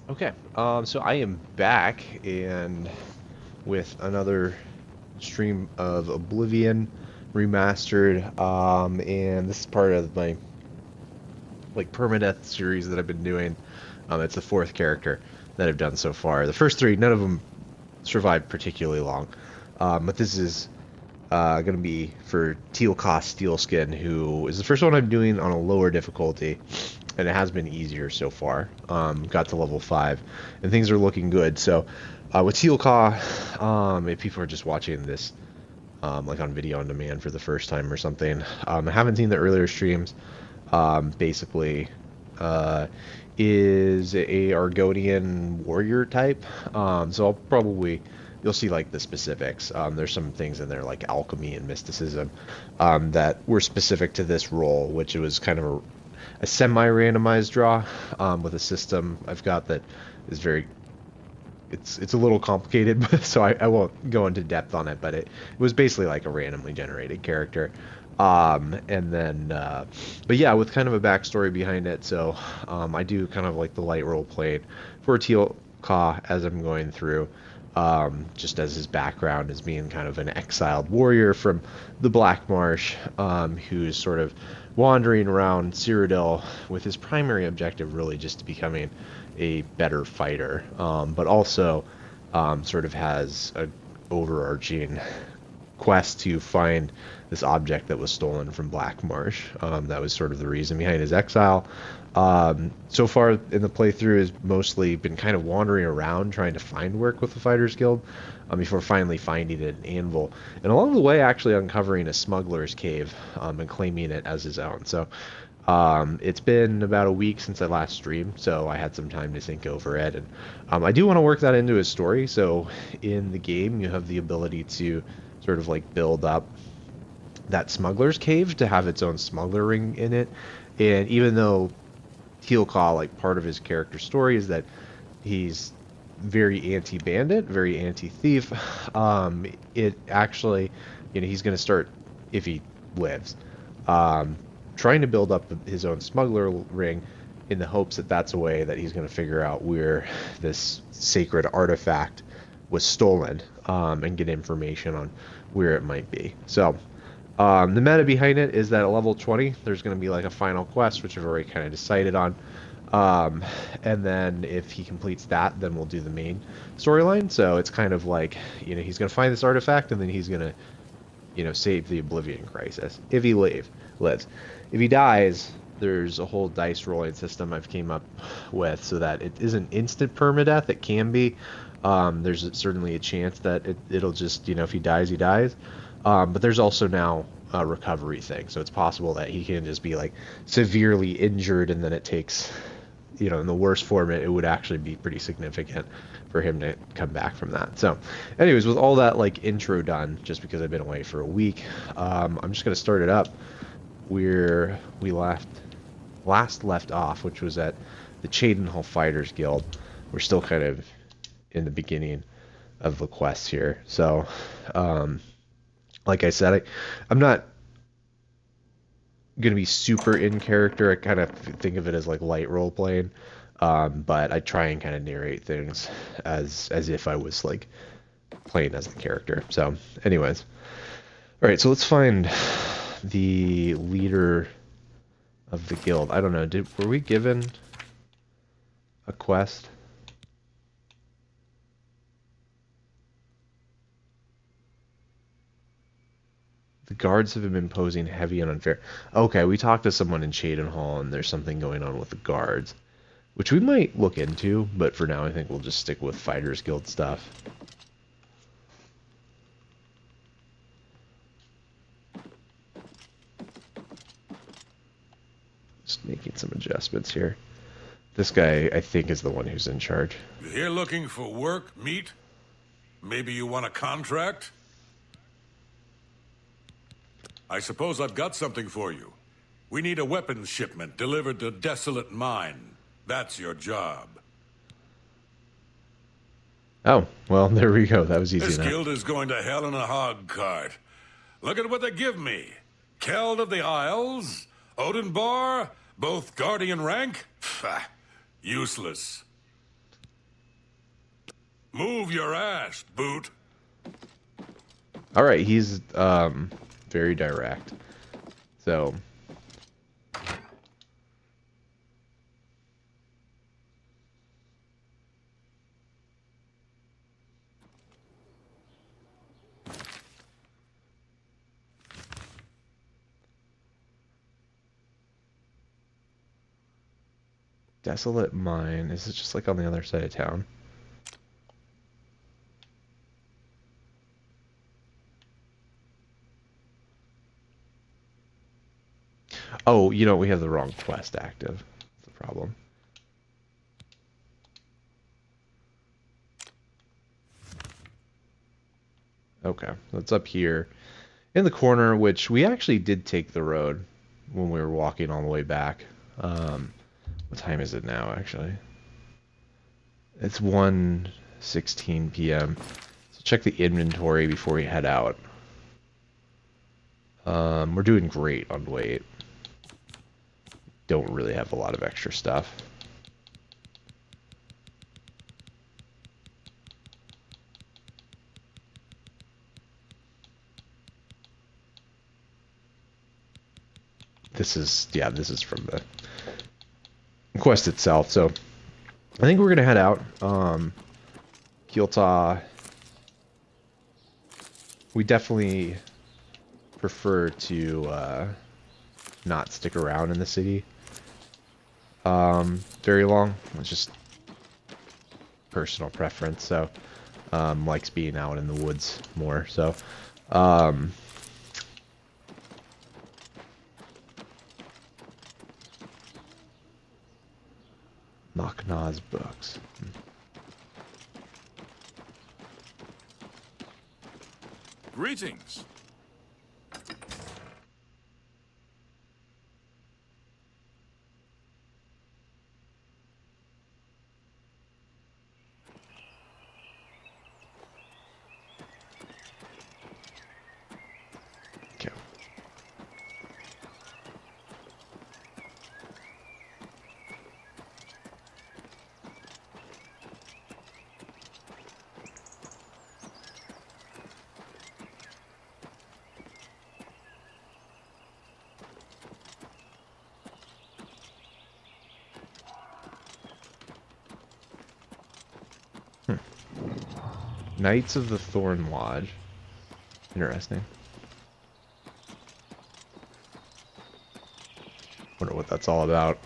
Okay, so I am back and with another stream of Oblivion remastered, and this is part of my like permadeath series that I've been doing. It's the fourth character that I've done so far. The first three, none of them survived particularly long, but this is going to be for Teel-Ka Steelskin, who is the first one I'm doing on a lower difficulty, and it has been easier so far. Got to level 5, and things are looking good. So with Teel-Ka, if people are just watching this like on video on demand for the first time or something, I haven't seen the earlier streams. Basically, is a Argonian warrior type. So I'll probably you'll see like the specifics. There's some things in there like alchemy and mysticism that were specific to this role, which it was kind of a semi-randomized draw with a system I've got that is very it's a little complicated, so I won't go into depth on it, but it was basically like a randomly generated character. And then, but yeah, with kind of a backstory behind it, so I do kind of like the light role played for Teel-Ka as I'm going through, just as his background as being kind of an exiled warrior from the Black Marsh, who's sort of wandering around Cyrodiil with his primary objective really just becoming a better fighter, but also sort of has a overarching quest to find this object that was stolen from Black Marsh. That was sort of the reason behind his exile. So far in the playthrough has mostly been kind of wandering around trying to find work with the Fighters Guild before finally finding an anvil. And along the way actually uncovering a smuggler's cave and claiming it as his own. So it's been about a week since I last streamed, so I had some time to think over it. And I do want to work that into his story. So in the game, you have the ability to sort of like build up that smuggler's cave to have its own smuggler ring in it. And even though Teel-Ka, like part of his character story is that he's very anti-bandit, very anti-thief, it actually, he's going to start, if he lives, trying to build up his own smuggler ring in the hopes that that's a way that he's going to figure out where this sacred artifact was stolen, and get information on where it might be. So the meta behind it is that at level 20 there's going to be like a final quest, which I've already kind of decided on, and then if he completes that, then we'll do the main storyline. So it's kind of like, he's going to find this artifact, and then he's going to save the Oblivion Crisis if he lives. If he dies, there's a whole dice rolling system I've came up with so that it isn't instant permadeath. It can be. There's certainly a chance that it'll just, if he dies, he dies. But there's also now a recovery thing. So it's possible that he can just be like severely injured, and then it takes, in the worst form, it would actually be pretty significant for him to come back from that. So anyways, with all that like intro done, just because I've been away for a week, I'm just going to start it up where we last left off, which was at the Cheydinhal Fighters Guild. We're still kind of in the beginning of the quest here. So, like I said, I'm not going to be super in character. I kind of think of it as like light role playing, but I try and kind of narrate things as if I was like playing as the character. So anyways, all right, so let's find the leader of the guild. I don't know, were we given a quest? The guards have been imposing heavy and unfair. Okay, we talked to someone in Cheydinhal, and there's something going on with the guards, which we might look into, but for now I think we'll just stick with Fighters Guild stuff. Just making some adjustments here. This guy, I think, is the one who's in charge. You here looking for work, meat? Maybe you want a contract? I suppose I've got something for you. We need a weapons shipment delivered to Desolate Mine. That's your job. Oh, well, there we go. That was easy This enough. guild is going to hell in a hog cart. Look at what they give me. Keld of the Isles, Odin Bar, both guardian rank. Pah, useless. Move your ass, Boot. All right, he's very direct. So Desolate Mine, is it just like on the other side of town? Oh, you know, we have the wrong quest active. That's the problem. Okay, so it's up here in the corner, which we actually did take the road when we were walking all the way back. What time is it now, actually? It's 1:16 p.m. So check the inventory before we head out. We're doing great on weight. Don't really have a lot of extra stuff. This is from the quest itself. So I think we're gonna head out. Teel-Ka. We definitely prefer to not stick around in the city very long. It's just personal preference. So likes being out in the woods more. So Knocknaw's books. Greetings. Okay. Knights of the Thorn Lodge. Interesting. Wonder what that's all about.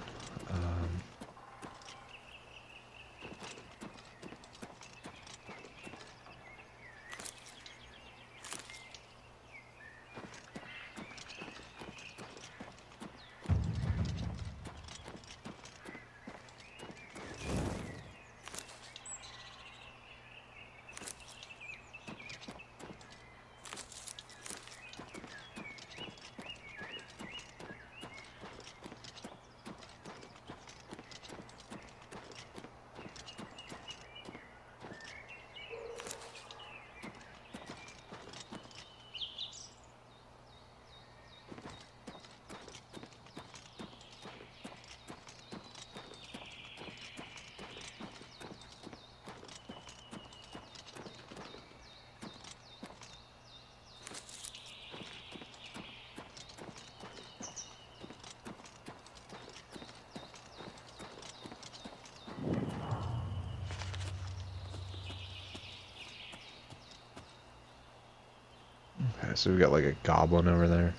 Okay, so we got like a goblin over there.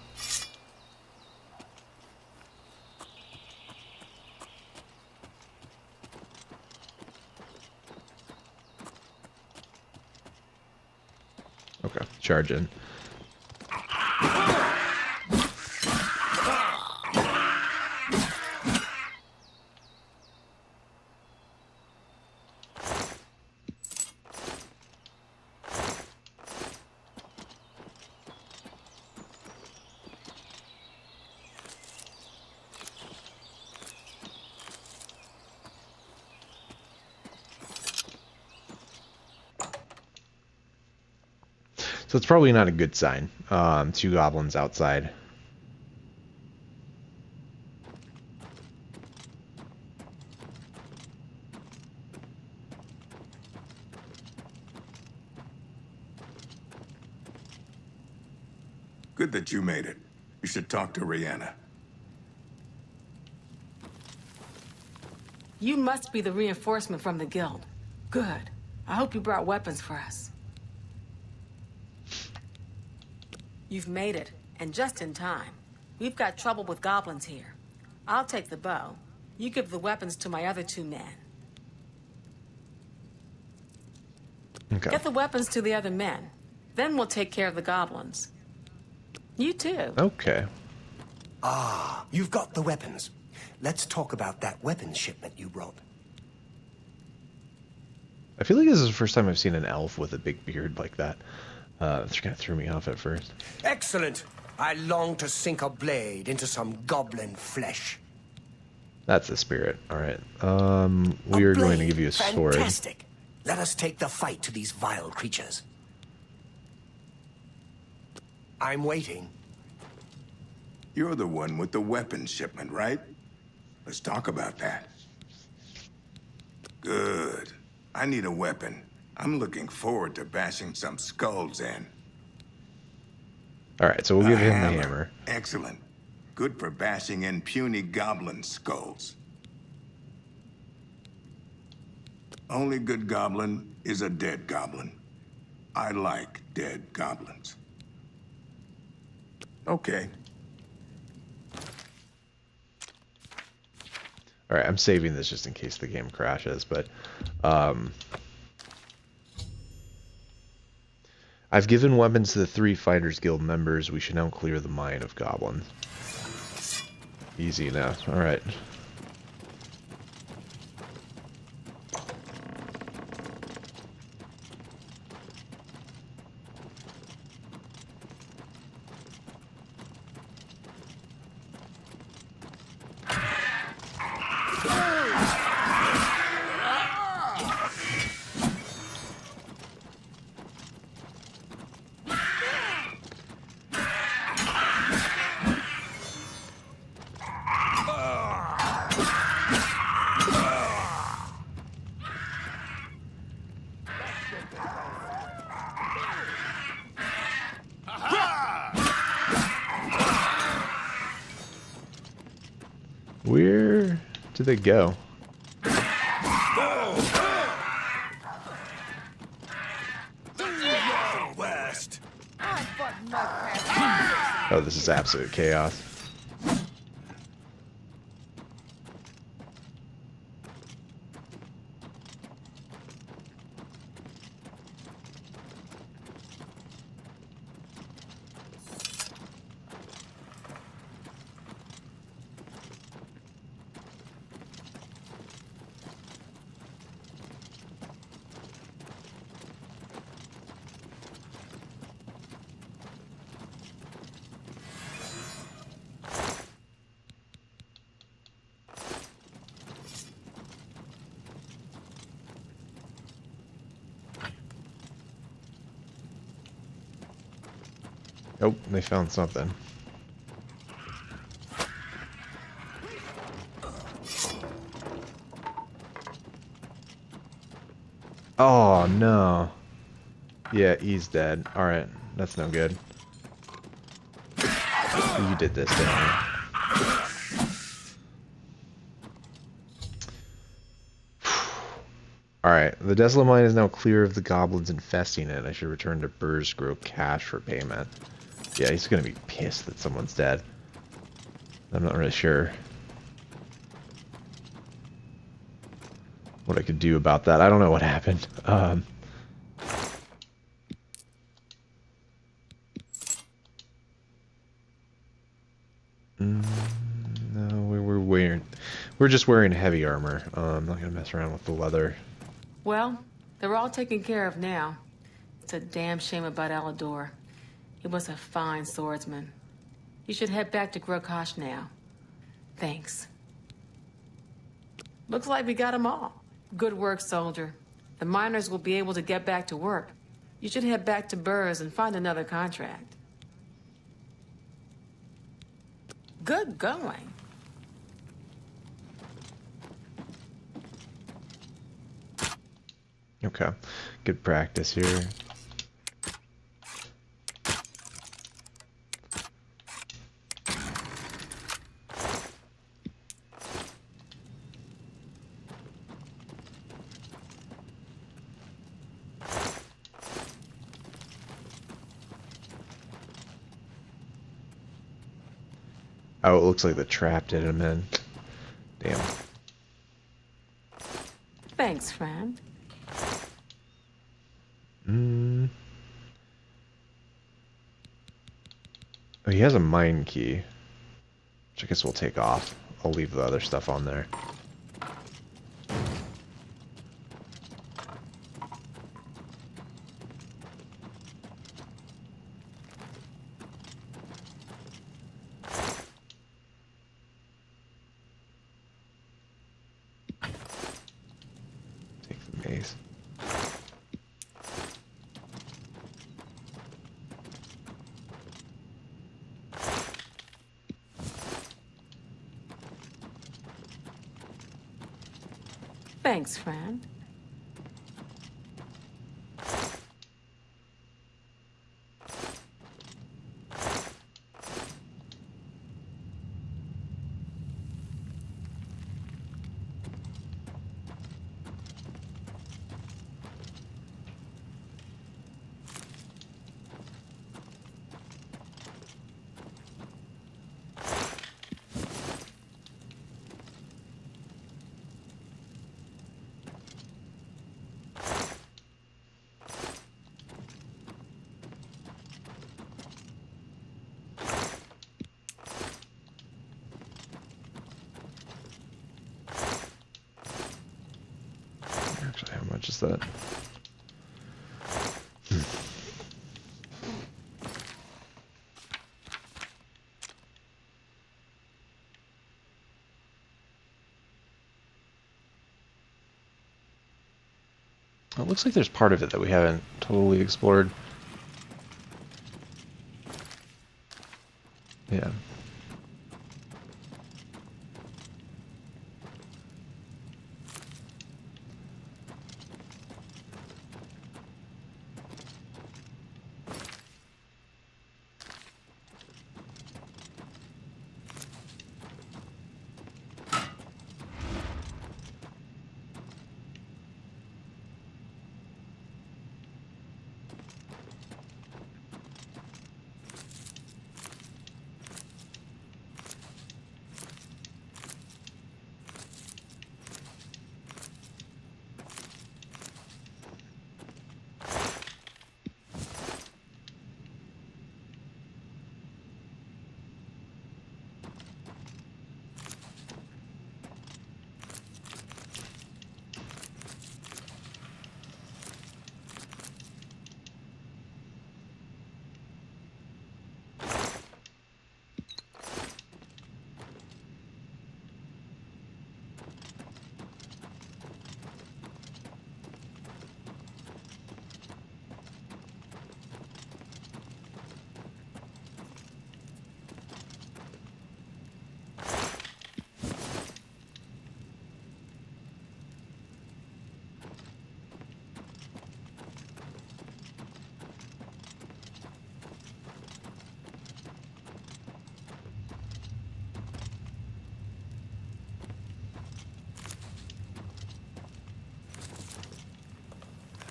Okay, charge in. So it's probably not a good sign. Two goblins outside. Good that you made it. You should talk to Rihanna. You must be the reinforcement from the guild. Good. I hope you brought weapons for us. You've made it, and just in time. We've got trouble with goblins here. I'll take the bow. You give the weapons to my other 2 men. Okay. Get the weapons to the other men. Then we'll take care of the goblins. You too. Okay. Ah, you've got the weapons. Let's talk about that weapons shipment you brought. I feel like this is the first time I've seen an elf with a big beard like that. That kind of threw me off at first. Excellent. I long to sink a blade into some goblin flesh. That's the spirit. All right. We are going to give you a sword. Fantastic. Let us take the fight to these vile creatures. I'm waiting. You're the one with the weapons shipment, right? Let's talk about that. Good. I need a weapon. I'm looking forward to bashing some skulls in. All right, so we'll give him the hammer. hammer. Excellent. Good for bashing in puny goblin skulls. Only good goblin is a dead goblin. I like dead goblins. Okay. All right, I'm saving this just in case the game crashes, but I've given weapons to the 3 Fighters Guild members. We should now clear the mine of goblins. Easy enough. All right. Where did they go? Worst. Oh, this is absolute chaos. Oh, they found something. Oh, no. Yeah, he's dead. Alright, that's no good. You did this, didn't you? Alright, the Desolate Mine is now clear of the goblins infesting it. I should return to Burr's Grove cash for payment. Yeah, he's gonna be pissed that someone's dead. I'm not really sure what I could do about that. I don't know what happened. No, we're just wearing heavy armor. I'm not gonna mess around with the leather. Well, they're all taken care of now. It's a damn shame about Alador. He was a fine swordsman. You should head back to Grokosh now. Thanks. Looks like we got them all. Good work, soldier. The miners will be able to get back to work. You should head back to Burrs and find another contract. Good going. Okay, good practice here. Oh, it looks like the trap did him in. Damn. Thanks, friend. Oh, he has a mine key, which I guess we'll take off. I'll leave the other stuff on there. Take the mace. Thanks, friend. Actually, how much is that? It looks like there's part of it that we haven't totally explored. Yeah.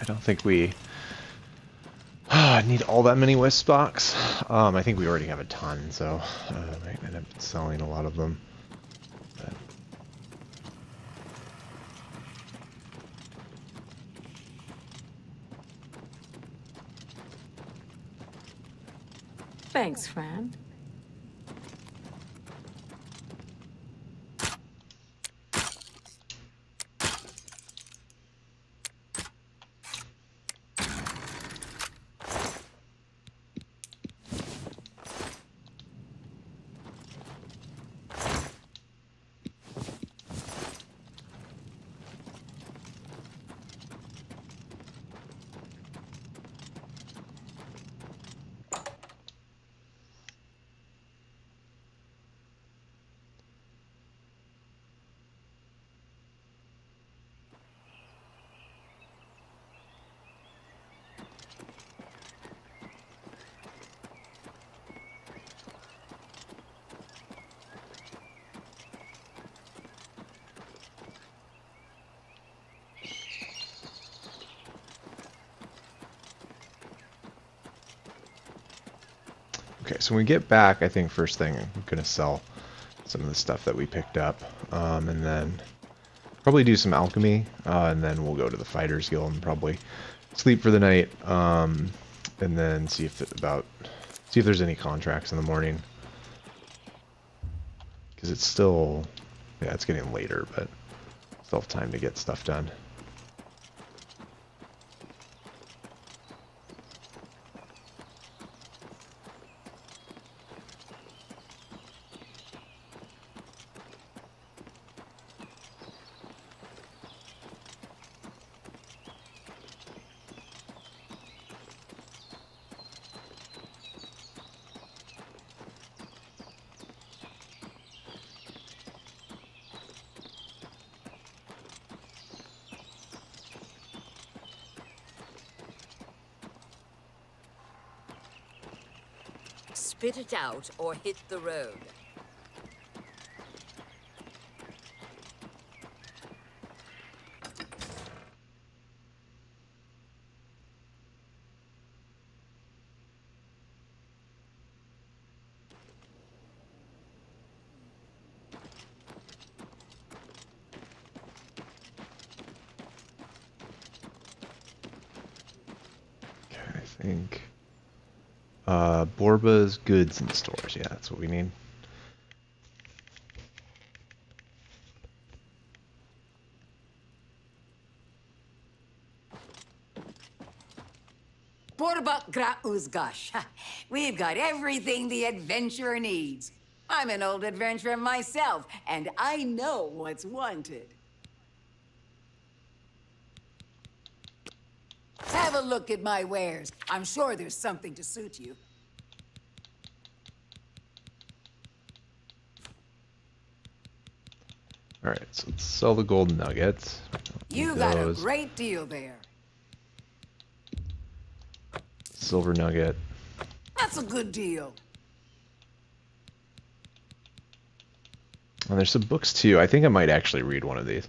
I don't think we need all that many wisp box. I think we already have a ton, so I might end up selling a lot of them. But Thanks, friend. okay, so when we get back, I think first thing I'm gonna sell some of the stuff that we picked up, and then probably do some alchemy, and then we'll go to the Fighters Guild and probably sleep for the night, and then see if there's any contracts in the morning, because it's still, yeah, it's getting later, but still have time to get stuff done. Spit it out or hit the road. Okay, I think Borba's goods and stores. Yeah, that's what we need. Borbak gra uzgash. We've got everything the adventurer needs. I'm an old adventurer myself, and I know what's wanted. Have a look at my wares. I'm sure there's something to suit you. All right, so let's sell the gold nuggets. You got a great deal there. Silver nugget. That's a good deal. And there's some books too. I think I might actually read one of these.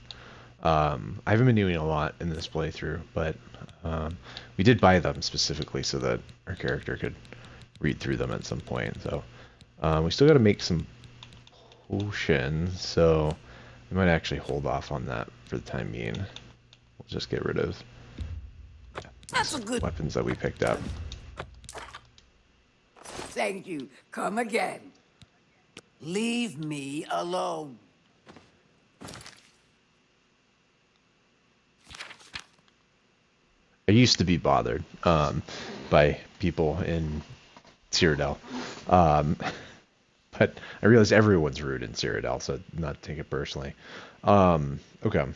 I haven't been doing a lot in this playthrough, but we did buy them specifically so that our character could read through them at some point. So we still got to make some potions, so we might actually hold off on that for the time being. We'll just get rid of That's a good weapons that we picked up. Thank you. Come again. Leave me alone. I used to be bothered by people in Cyrodiil, but I realize everyone's rude in Cyrodiil, so not take it personally. Okay.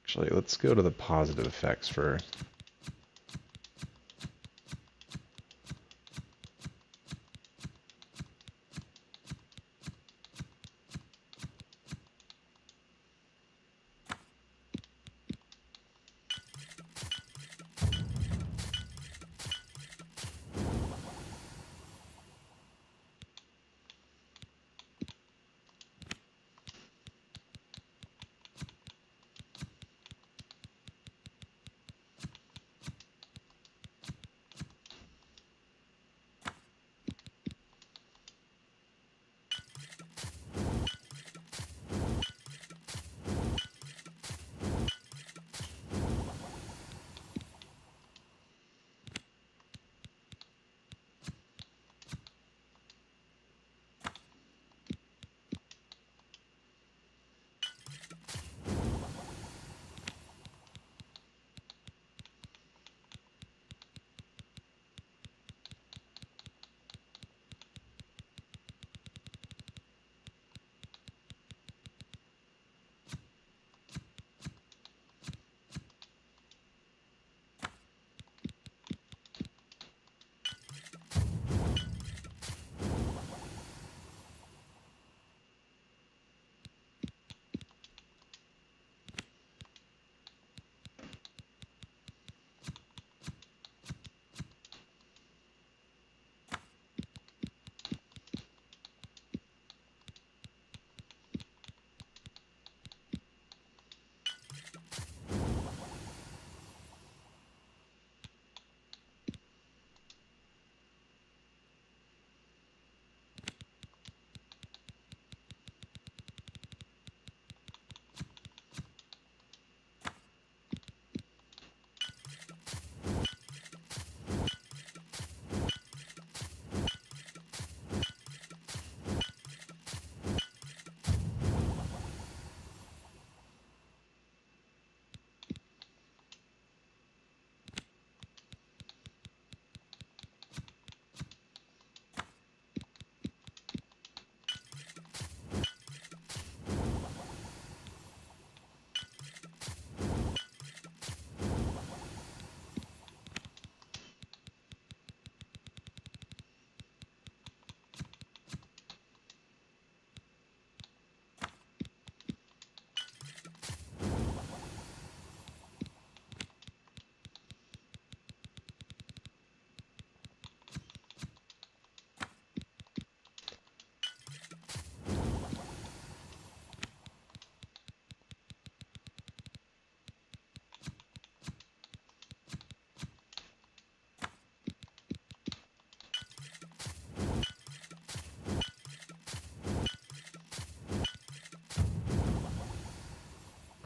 Actually, let's go to the positive effects first.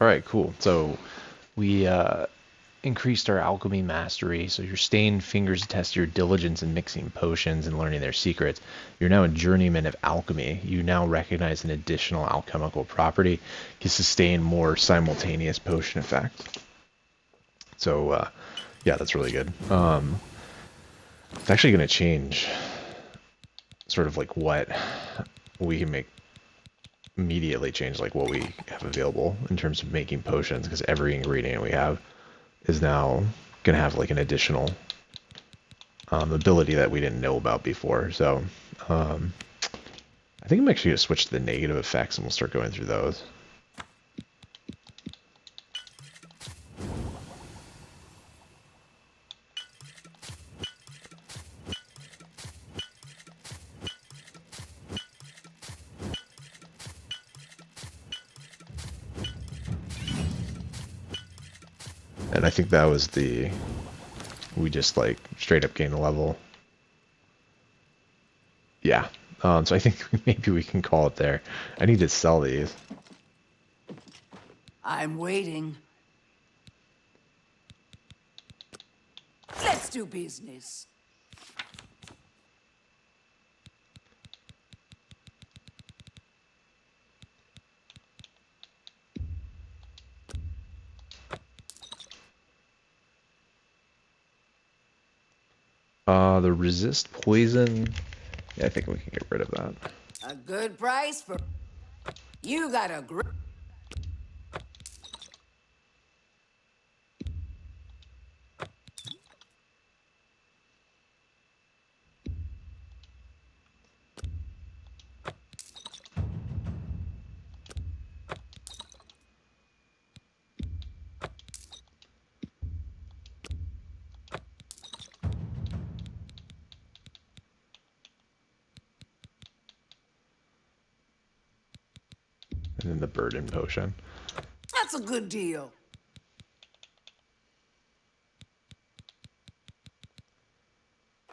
All right, cool. So we increased our alchemy mastery. So your stained fingers attest your diligence in mixing potions and learning their secrets. You're now a journeyman of alchemy. You now recognize an additional alchemical property. You sustain more simultaneous potion effects. So yeah, that's really good. It's actually going to change sort of like what we can make, immediately change like what we have available in terms of making potions, because every ingredient we have is now going to have like an additional ability that we didn't know about before. So I think I'm actually going to switch to the negative effects and we'll start going through those. And I think that was we just like straight up gained a level. Yeah. So I think maybe we can call it there. I need to sell these. I'm waiting. Let's do business. The resist poison. Yeah, I think we can get rid of that. A good price for... You got a gr... And then the burden potion. That's a good deal.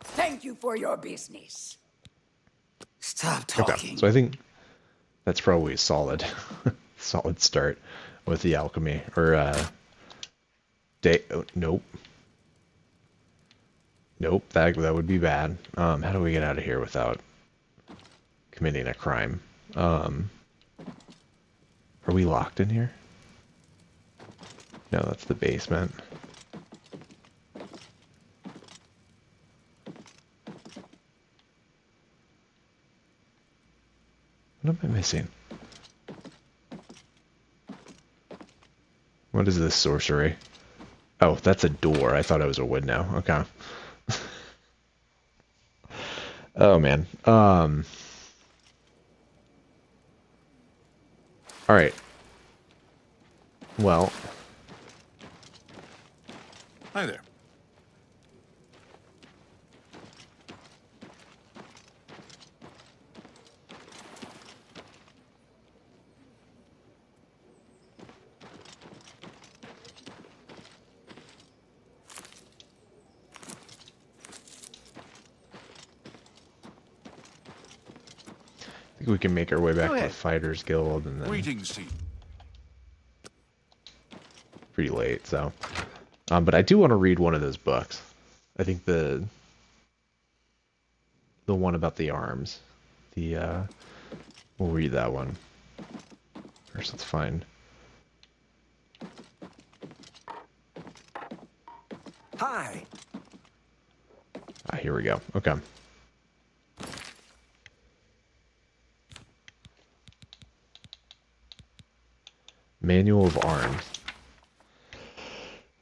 Thank you for your business. Stop talking. Okay, so I think that's probably a solid, solid start with the alchemy. Or oh, nope, nope. That would be bad. How do we get out of here without committing a crime? Are we locked in here? No, that's the basement. What am I missing? What is this sorcery? Oh, that's a door. I thought it was a window. Okay. Oh man. All right. Well. Hi there. I think we can make our way back to the Fighters Guild and then Greetings to you. pretty late, so. But I do want to read one of those books. I think the one about the arms. We'll read that one. First, let's find. Hi. Here we go. Okay. Manual of Arms.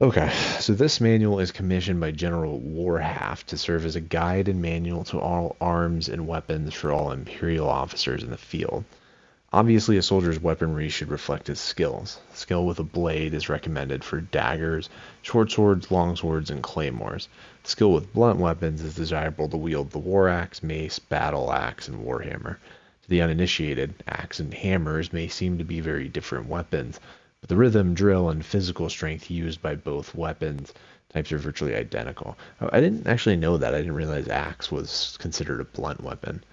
Okay, so this manual is commissioned by General Warhaft to serve as a guide and manual to all arms and weapons for all Imperial officers in the field. Obviously, a soldier's weaponry should reflect his skills. Skill with a blade is recommended for daggers, short swords, long swords, and claymores. Skill with blunt weapons is desirable to wield the war axe, mace, battle axe, and warhammer. To the uninitiated, axe and hammers may seem to be very different weapons, but the rhythm, drill, and physical strength used by both weapons types are virtually identical. Oh, I didn't actually know that. I didn't realize axe was considered a blunt weapon.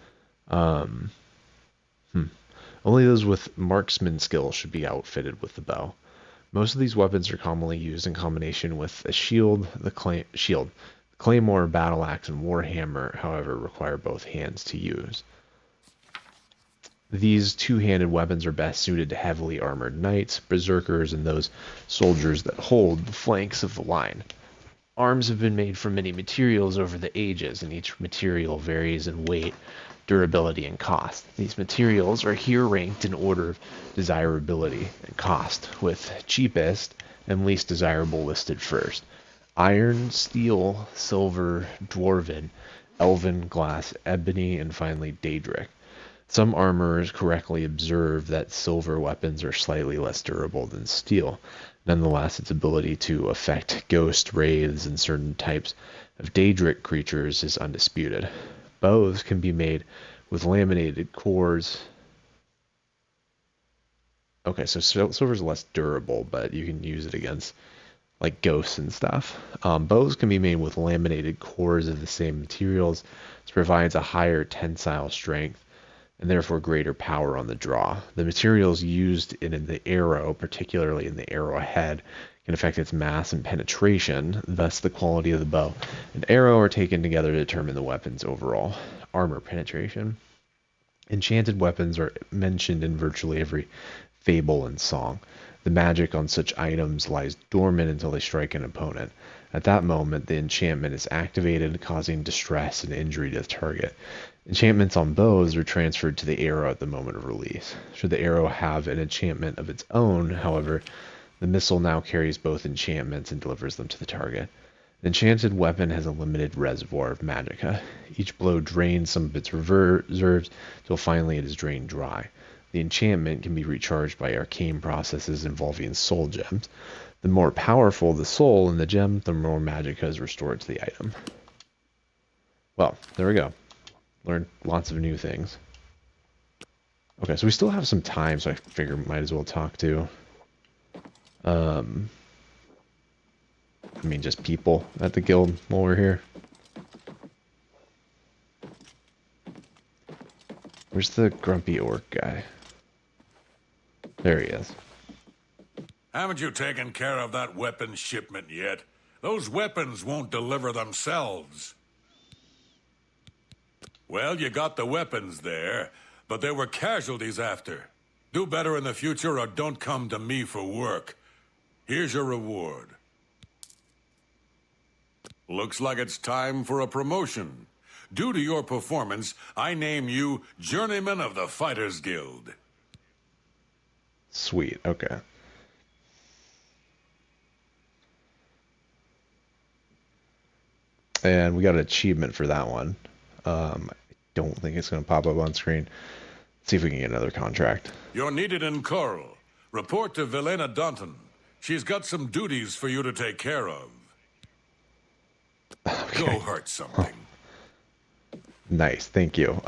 Only those with marksman skills should be outfitted with the bow. Most of these weapons are commonly used in combination with a shield. The claymore, battle axe, and warhammer, however, require both hands to use. These two-handed weapons are best suited to heavily armored knights, berserkers, and those soldiers that hold the flanks of the line. Arms have been made from many materials over the ages, and each material varies in weight, durability, and cost. These materials are here ranked in order of desirability and cost, with cheapest and least desirable listed first. Iron, steel, silver, dwarven, elven, glass, ebony, and finally daedric. Some armorers correctly observe that silver weapons are slightly less durable than steel. Nonetheless, its ability to affect ghost wraiths and certain types of daedric creatures is undisputed. Bows can be made with laminated cores. Okay, so silver is less durable, but you can use it against like ghosts and stuff. Bows can be made with laminated cores of the same materials, which provides a higher tensile strength and therefore greater power on the draw. The materials used in the arrow, particularly in the arrowhead, can affect its mass and penetration, thus the quality of the bow and arrow are taken together to determine the weapon's overall armor penetration. Enchanted weapons are mentioned in virtually every fable and song. The magic on such items lies dormant until they strike an opponent. At that moment, the enchantment is activated, causing distress and injury to the target. Enchantments on bows are transferred to the arrow at the moment of release. Should the arrow have an enchantment of its own, however, the missile now carries both enchantments and delivers them to the target. An enchanted weapon has a limited reservoir of magicka. Each blow drains some of its reserves until finally it is drained dry. The enchantment can be recharged by arcane processes involving soul gems. The more powerful the soul in the gem, the more magicka is restored to the item. Well, there we go. Learned lots of new things. Okay, so we still have some time, so I figure might as well talk to just people at the guild while we're here. Where's the grumpy orc guy? There he is. Haven't you taken care of that weapon shipment yet? Those weapons won't deliver themselves. Well, you got the weapons there, but there were casualties after. Do better in the future or don't come to me for work. Here's your reward. Looks like it's time for a promotion. Due to your performance, I name you Journeyman of the Fighters Guild. Sweet, okay. And we got an achievement for that one. I don't think it's going to pop up on screen. Let's see if we can get another contract. You're needed in Coral. Report to Velena Dunton. She's got some duties for you to take care of. Okay. Go hurt something. Nice, thank you.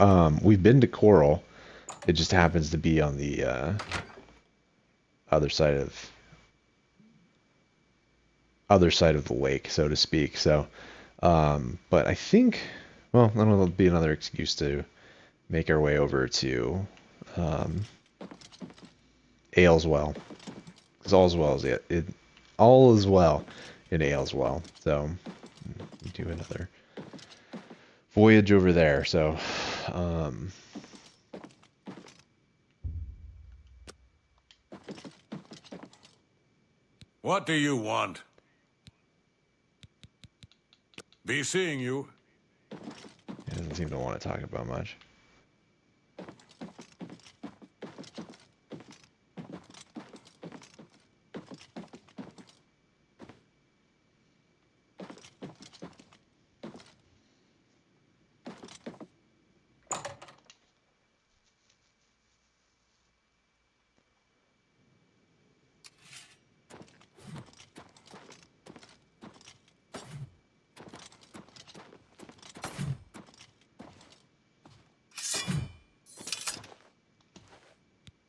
We've been to Coral. It just happens to be on the other side of the lake, so to speak. So, but I think, well, that'll be another excuse to make our way over to Ailswell, because all is well in Ailswell. So we do another voyage over there. So, What do you want? Be seeing you. he doesn't seem to want to talk about much.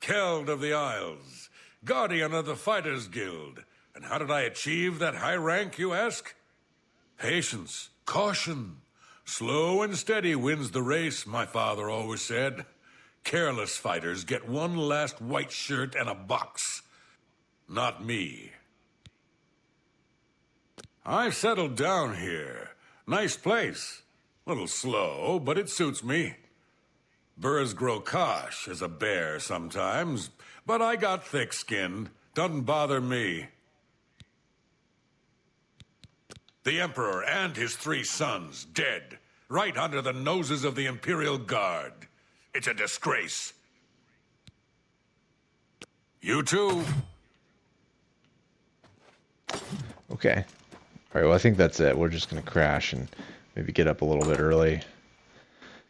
Keld of the Isles, Guardian of the Fighters Guild. And how did I achieve that high rank, you ask? Patience, caution. Slow and steady wins the race, my father always said. Careless fighters get one last white shirt and a box. Not me. I've settled down here. Nice place. Little slow, but it suits me. Burrs grow kosh as a bear sometimes, but I got thick-skinned. Doesn't bother me. The Emperor and his 3 sons dead, right under the noses of the Imperial Guard. It's a disgrace. You too. Okay. All right, well, I think that's it. We're just going to crash and maybe get up a little bit early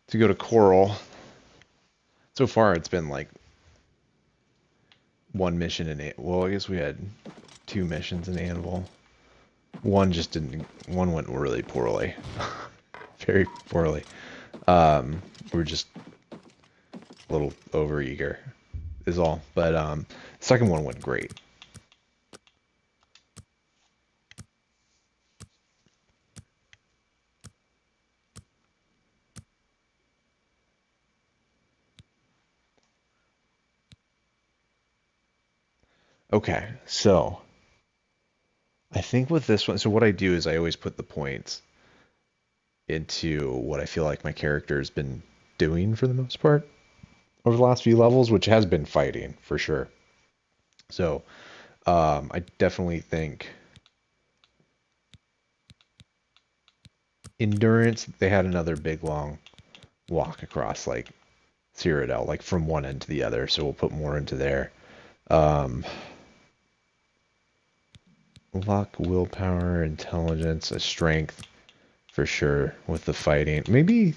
to go to Coral. So far, it's been like one mission in it. Well, I guess we had 2 missions in Annals. One just didn't. One went really poorly, very poorly. We're just a little overeager, is all. But the second one went great. Okay, so I think with this one, so what I do is I always put the points into what I feel like my character has been doing for the most part over the last few levels, which has been fighting for sure. So I definitely think endurance, they had another big long walk across like Cyrodiil, like from one end to the other, so we'll put more into there. Luck, willpower, intelligence, a strength for sure with the fighting. Maybe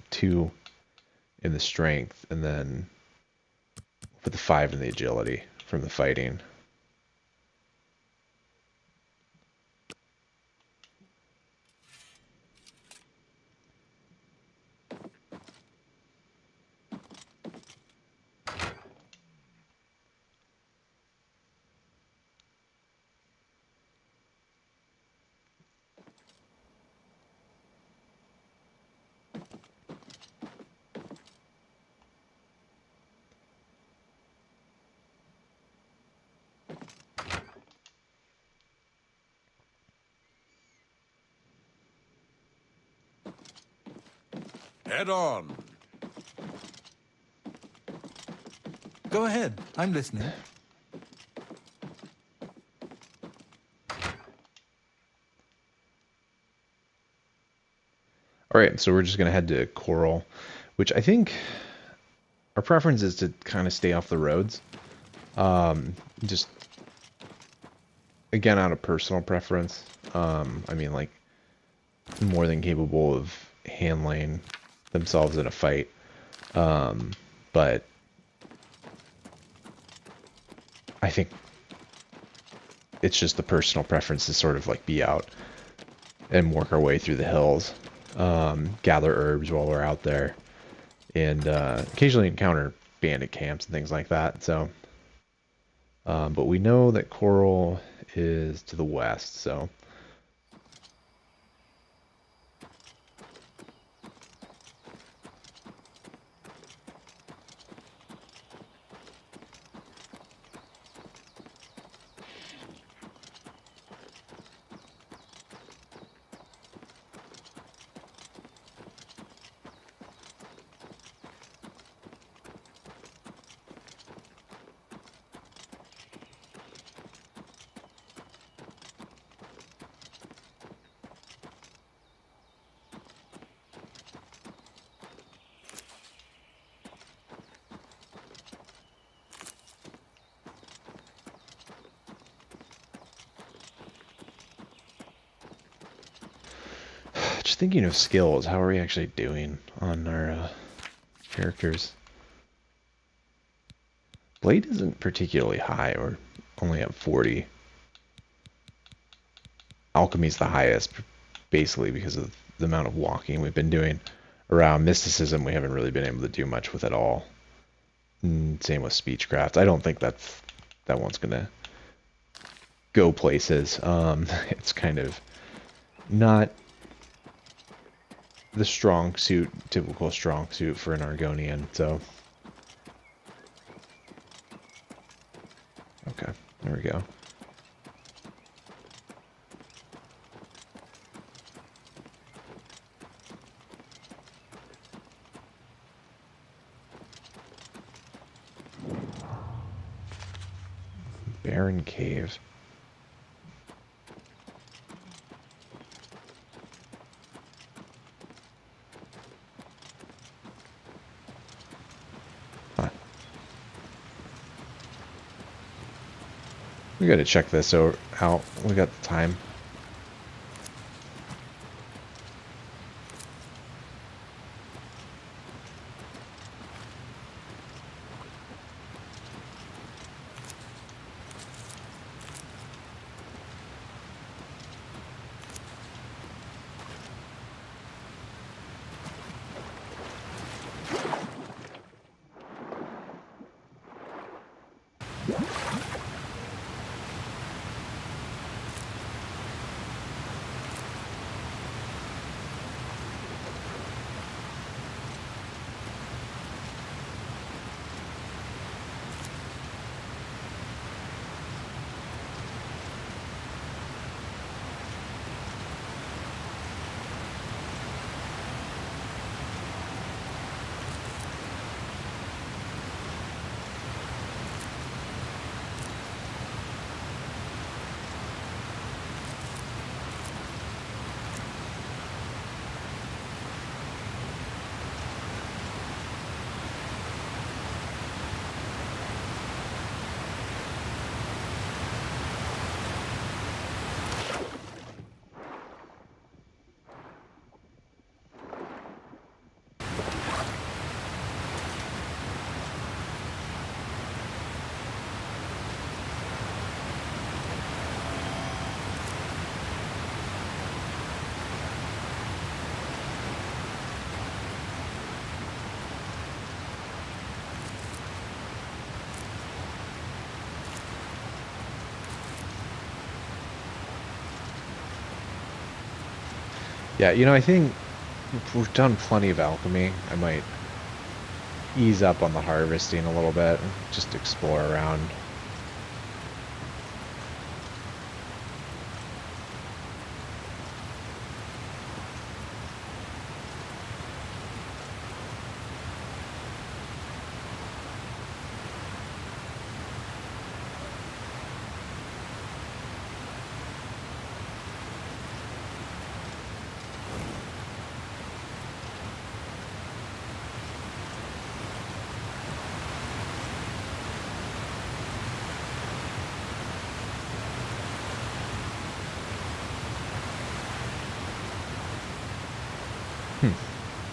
2 in the strength, and then put the 5 in the agility from the fighting. Head on. Go ahead. I'm listening. All right, so we're just going to head to Coral, which I think our preference is to kind of stay off the roads. Just, again, out of personal preference. I mean, like, more than capable of handling themselves in a fight. But I think it's just the personal preference to sort of like be out and work our way through the hills, gather herbs while we're out there, and occasionally encounter bandit camps and things like that. So, but we know that Coral is to the west, so. Just thinking of skills, how are we actually doing on our characters? Blade isn't particularly high, or only at 40. Alchemy's the highest, basically because of the amount of walking we've been doing around. Mysticism we haven't really been able to do much with at all. Same with speechcraft. I don't think that one's gonna go places. It's kind of not the typical strong suit for an Argonian, so Okay, there we go. Barren cave. Huh. We gotta check this out. We got the time. Yeah, you know, I think we've done plenty of alchemy. I might ease up on the harvesting a little bit, just explore around.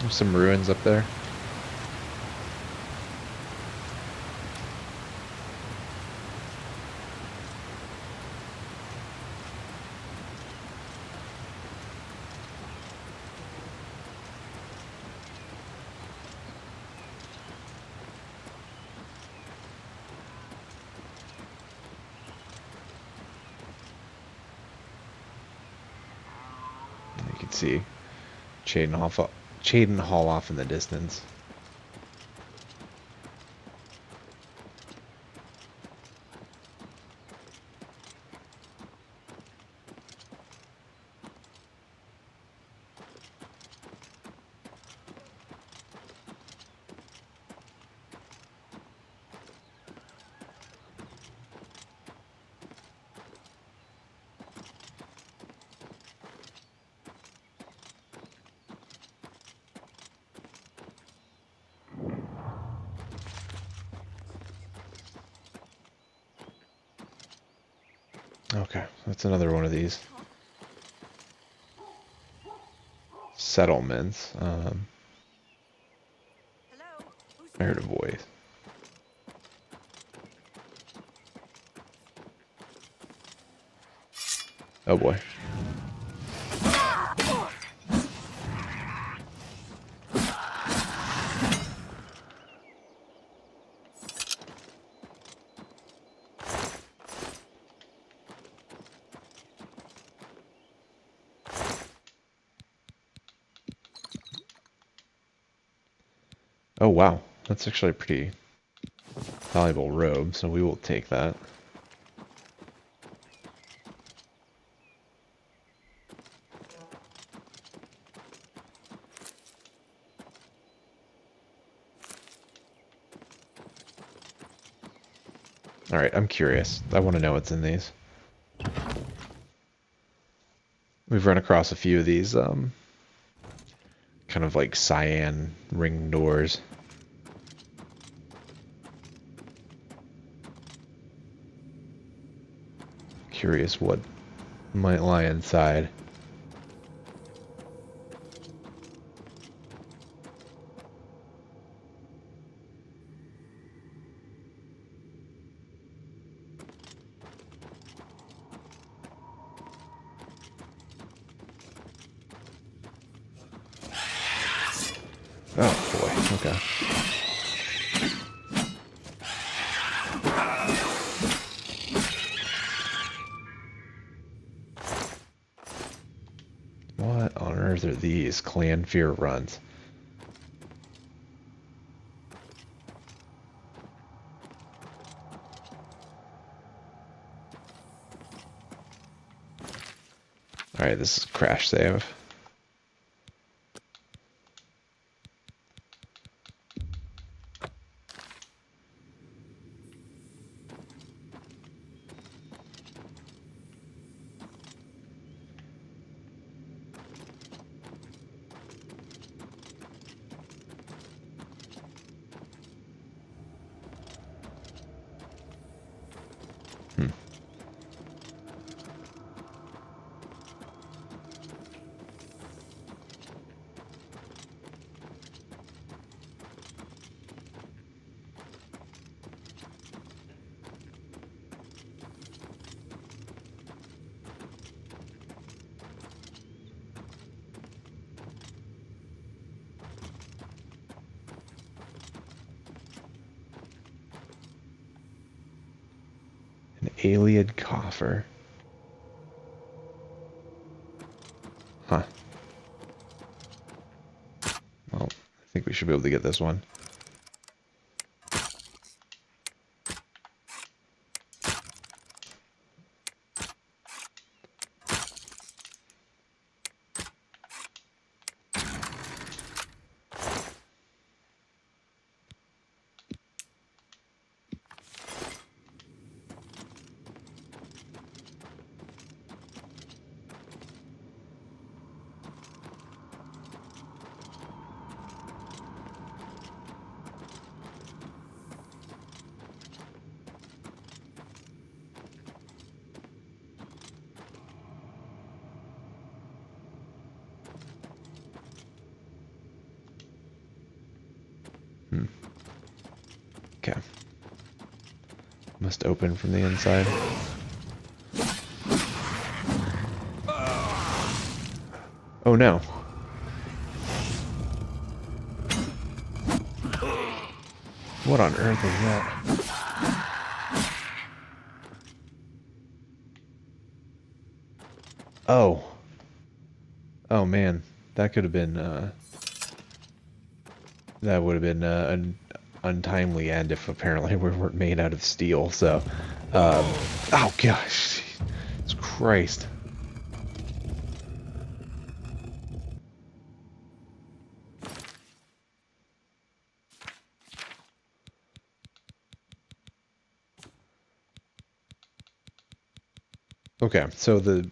There's some ruins up there. You can see Chaden Hall off in the distance. Okay, that's another one of these settlements. I heard a voice. Oh boy. Oh wow, that's actually a pretty valuable robe, so we will take that. Alright, I'm curious. I want to know what's in these. We've run across a few of these, kind of like cyan ring doors. Curious what might lie inside. Oh boy, okay. What on earth are these clan fear runs? Alright, this is crash save. An alien coffer. Huh. Well, I think we should be able to get this one. Okay. Must open from the inside. Oh no. What on earth is that? Oh. Oh man. That could have been, that would have been an untimely end if apparently we weren't made out of steel, so... oh gosh. Jesus Christ. Okay, so the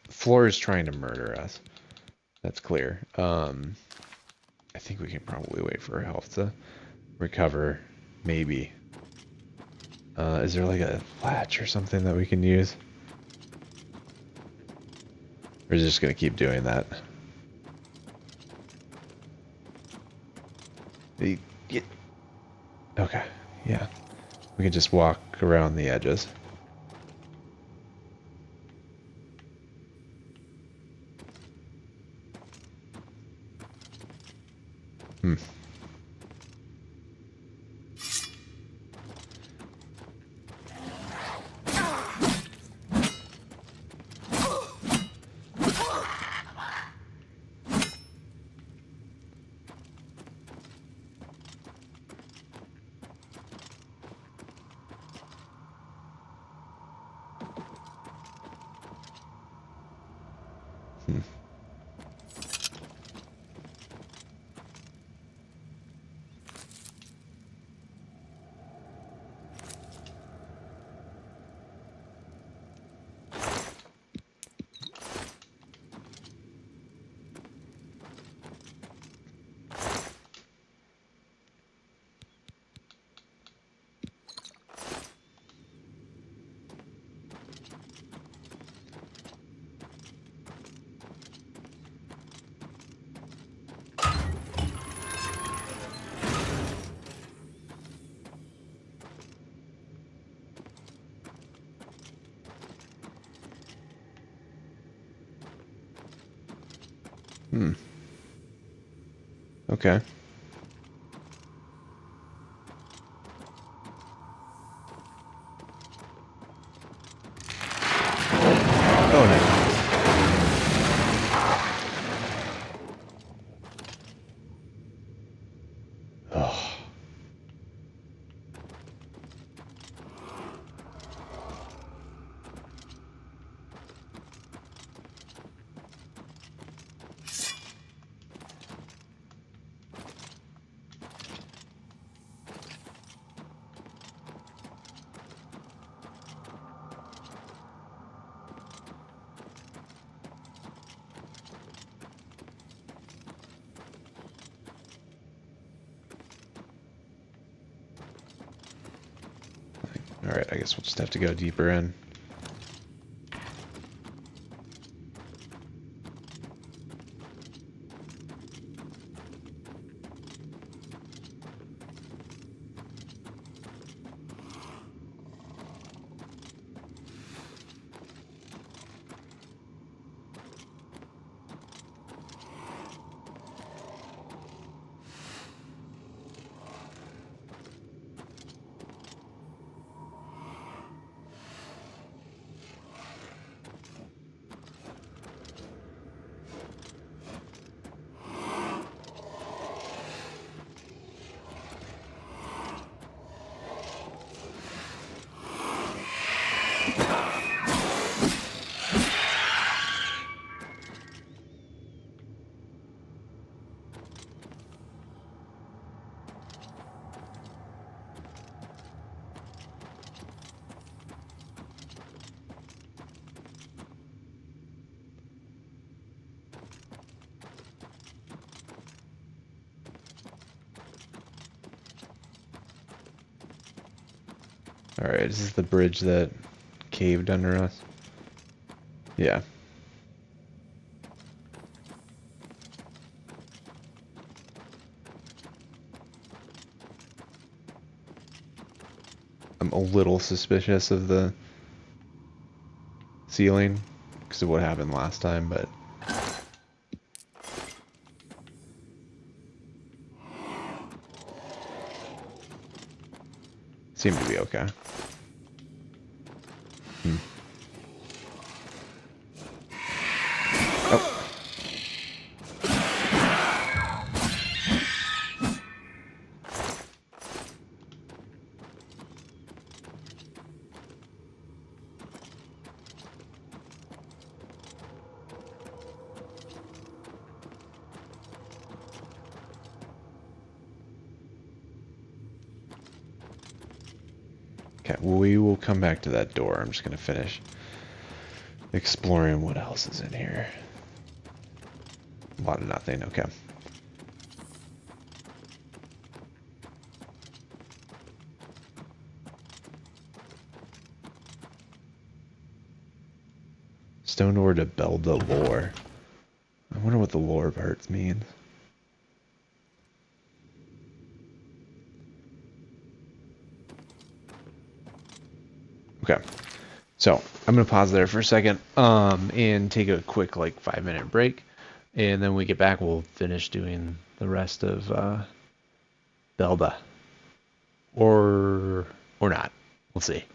floor is trying to murder us. That's clear. I think we can probably wait for our health to recover, maybe. Is there like a latch or something that we can use? Or is it just gonna keep doing that? Okay, yeah. We can just walk around the edges. Hmm. Okay. Oh, nice. Oh. Alright, I guess we'll just have to go deeper in. Alright, is this the bridge that caved under us? Yeah. I'm a little suspicious of the ceiling because of what happened last time, but seemed to be okay. Oh. Okay, we will come back to that door. I'm just gonna finish exploring what else is in here. A lot of nothing, okay. Stone door to Belda lore. I wonder what the lore part means. Okay. So I'm gonna pause there for a second, and take a quick like 5-minute break, and then when we get back, we'll finish doing the rest of Belda, or not. We'll see.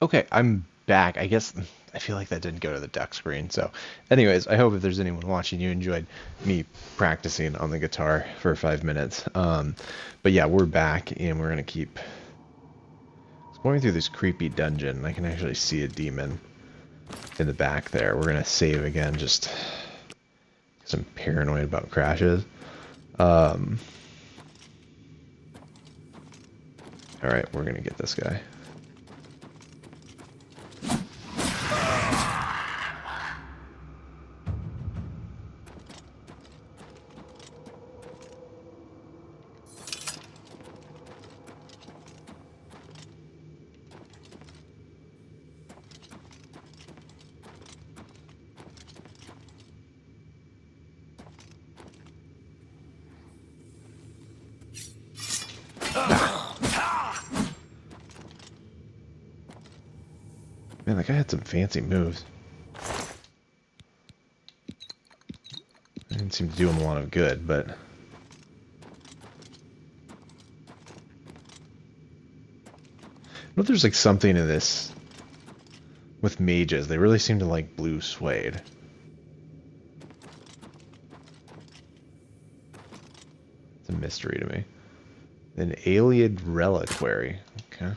Okay, I'm back. I guess I feel like that didn't go to the duck screen. So, anyways, I hope if there's anyone watching, you enjoyed me practicing on the guitar for 5 minutes. But yeah, we're back and we're gonna keep going through this creepy dungeon. I can actually see a demon in the back there. We're gonna save again, just because I'm paranoid about crashes. All right, we're gonna get this guy. Man, that guy had some fancy moves. Didn't seem to do him a lot of good, but... I know there's like something in this with mages. They really seem to like blue suede. It's a mystery to me. An alien reliquary. Okay.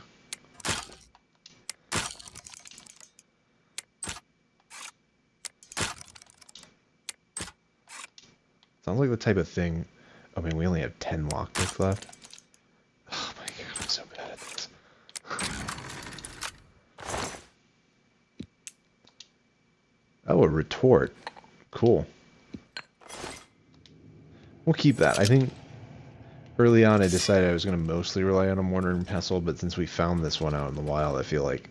Sounds like the type of thing... I mean, we only have 10 lockpicks left. Oh my god, I'm so bad at this. Oh, a retort. Cool. We'll keep that. I think early on I decided I was going to mostly rely on a mortar and pestle, but since we found this one out in the wild, I feel like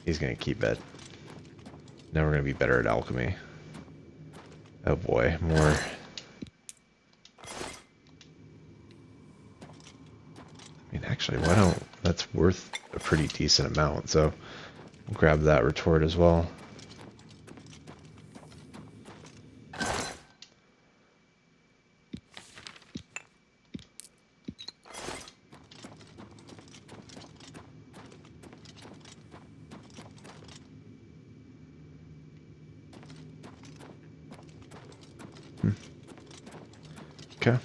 he's going to keep it. Now we're going to be better at alchemy. Oh boy, more... I mean, actually, why don't... That's worth a pretty decent amount, so we'll grab that retort as well. Okay.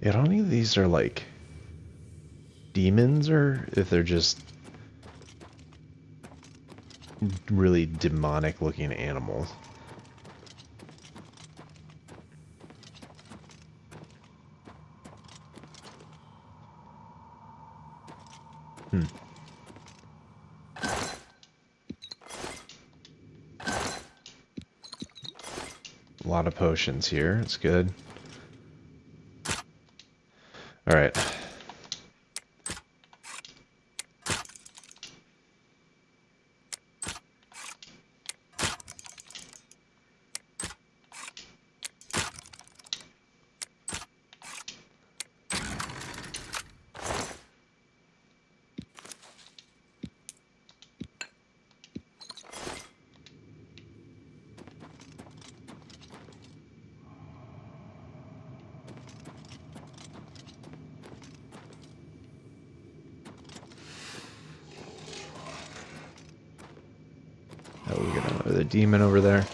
Yeah, I don't think these are like demons or if they're just really demonic looking animals. A lot of potions here. It's good. All right. Oh, we got another demon over there.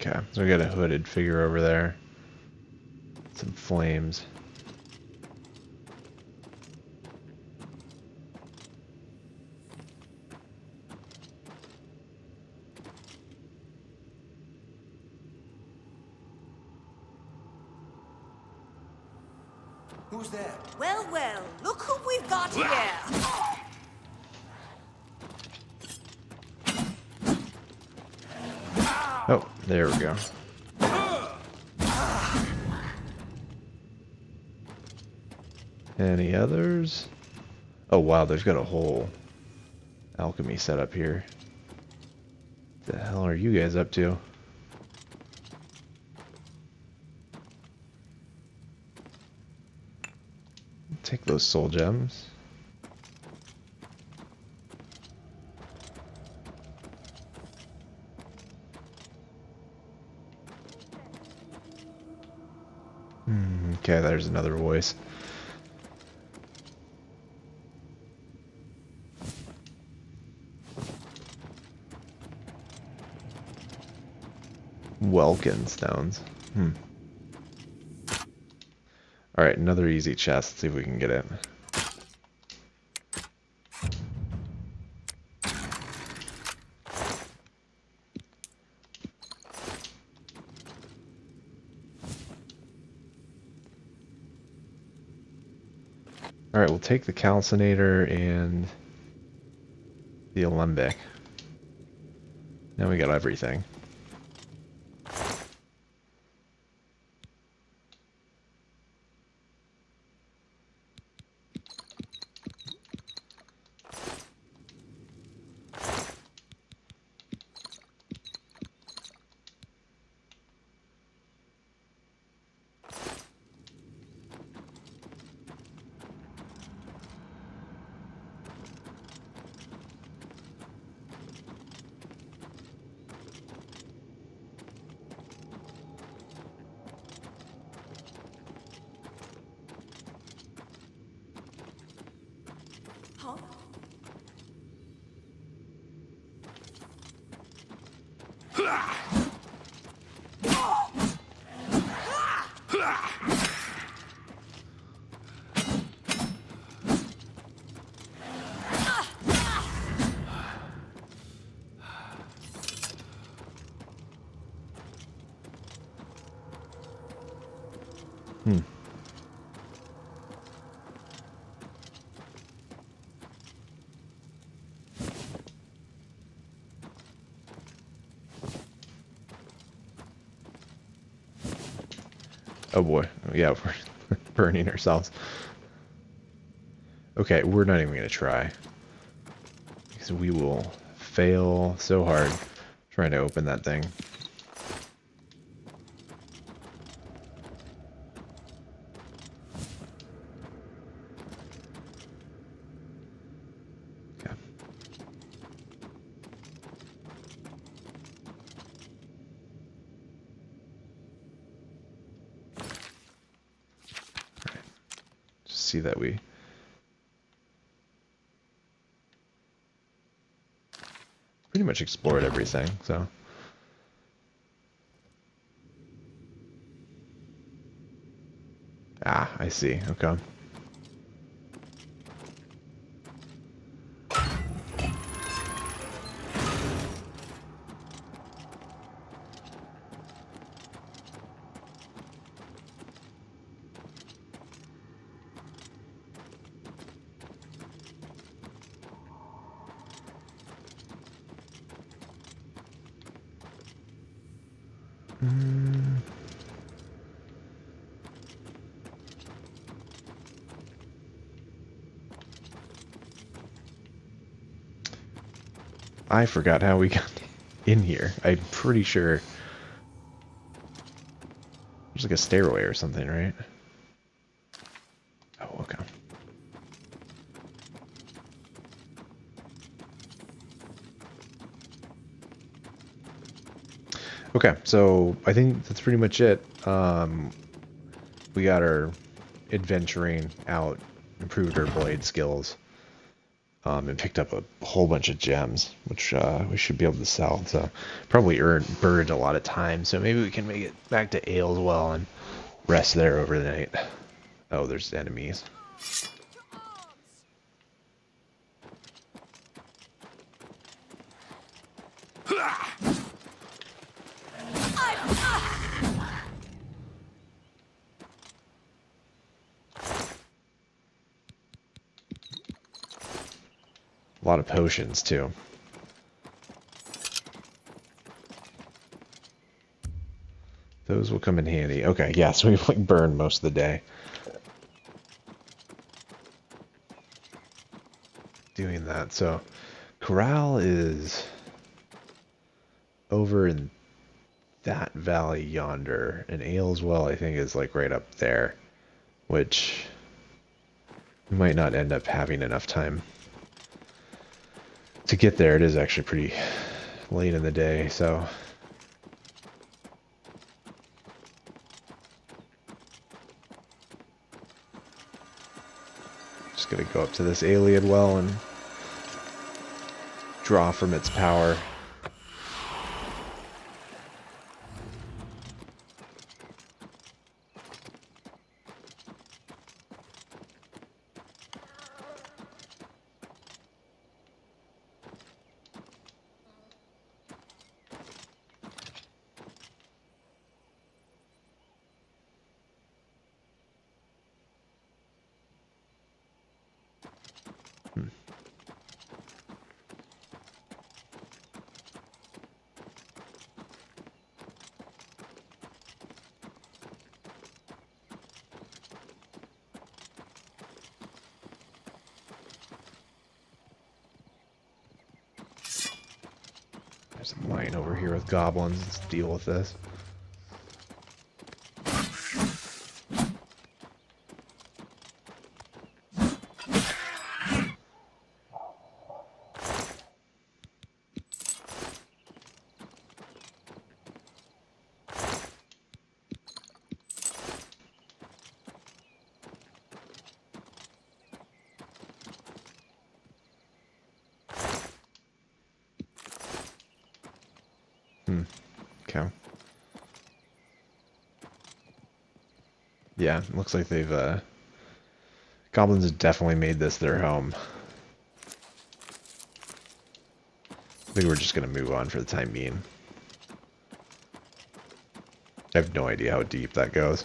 Okay, so we got a hooded figure over there. Some flames. Who's there? Well, well, look who we've got here. Oh, there we go. Any others? Oh wow, there's got a whole alchemy set up here. What the hell are you guys up to? Take those soul gems. Okay, there's another voice. Welkin stones. Alright, another easy chest. Let's see if we can get it. Alright, we'll take the calcinator and the alembic. Now we got everything. Oh boy, yeah, we're burning ourselves. Okay, we're not even gonna try. Because we will fail so hard trying to open that thing. Okay. Alright. Just see that we pretty much explored everything, so. Ah, I see. Okay. I forgot how we got in here. I'm pretty sure there's like a stairway or something, right? Oh, okay. Okay, so I think that's pretty much it. We got our adventuring out, improved our blade skills. and picked up a whole bunch of gems, which we should be able to sell. So probably burned a lot of time. So maybe we can make it back to Ayleswell and rest there over the night. Oh, there's enemies. A lot of potions too. Those will come in handy. Okay, yeah, so we've like burned most of the day doing that. So Corral is over in that valley yonder, and Ayleswell I think is like right up there, which we might not end up having enough time to get there. It is actually pretty late in the day, so just gonna go up to this alien well and draw from its power. There's a mine over here with goblins. Let's deal with this. Okay. Yeah, it looks like they've, goblins have definitely made this their home. I think we're just gonna move on for the time being. I have no idea how deep that goes.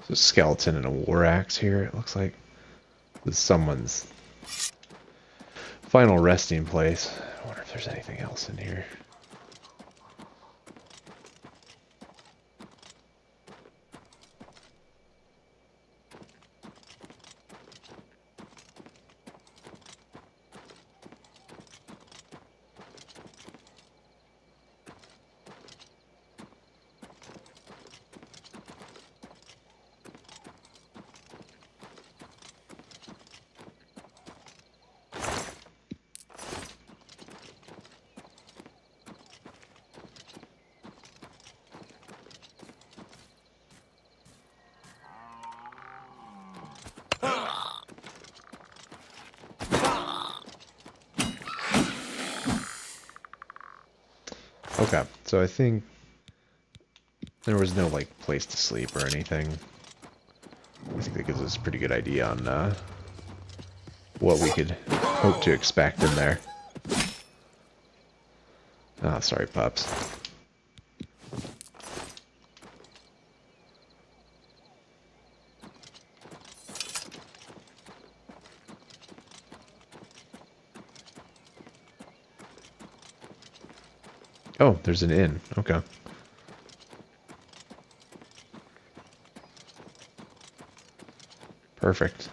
There's a skeleton and a war axe here, it looks like. This is someone's final resting place. I wonder if there's anything else in here. Okay, so I think there was no like place to sleep or anything. I think that gives us a pretty good idea on what we could hope to expect in there. Ah, sorry, pups. Oh, there's an inn. Okay. Perfect.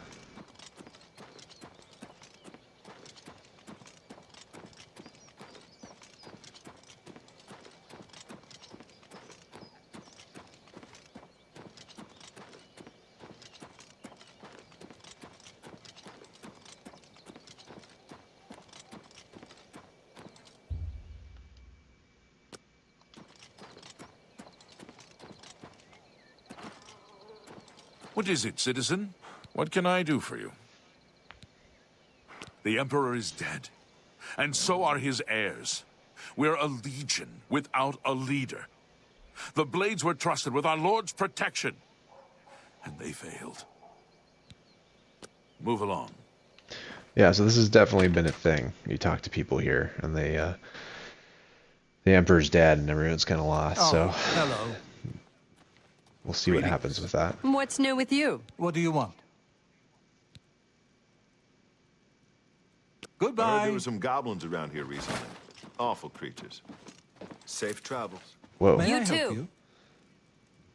What is it, citizen? What can I do for you? The Emperor is dead, and so are his heirs. We're a legion without a leader. The Blades were trusted with our Lord's protection, and they failed. Move along. Yeah, so this has definitely been a thing. You talk to people here, and the Emperor's dead, and everyone's kind of lost. Oh, so hello. we'll see what happens with that. What's new with you? What do you want? I heard Goodbye. there were some goblins around here recently. Awful creatures. Safe travels. Whoa, May You I help too. you?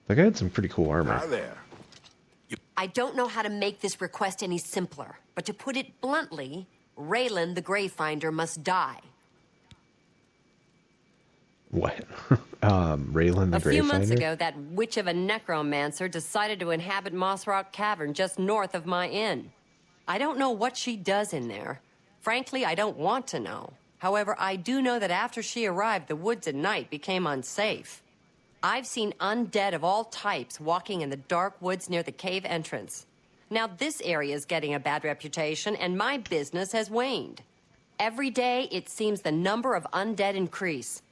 that guy had some pretty cool armor. Hi there. I don't know how to make this request any simpler, but to put it bluntly, Raylan the Greyfinder must die. What? Raylan the A few months Greyfinder? ago, that witch of a necromancer decided to inhabit Moss Rock Cavern just north of my inn. I don't know what she does in there. Frankly, I don't want to know. However, I do know that after she arrived, the woods at night became unsafe. I've seen undead of all types walking in the dark woods near the cave entrance. Now, this area is getting a bad reputation, and my business has waned. Every day, it seems the number of undead increase.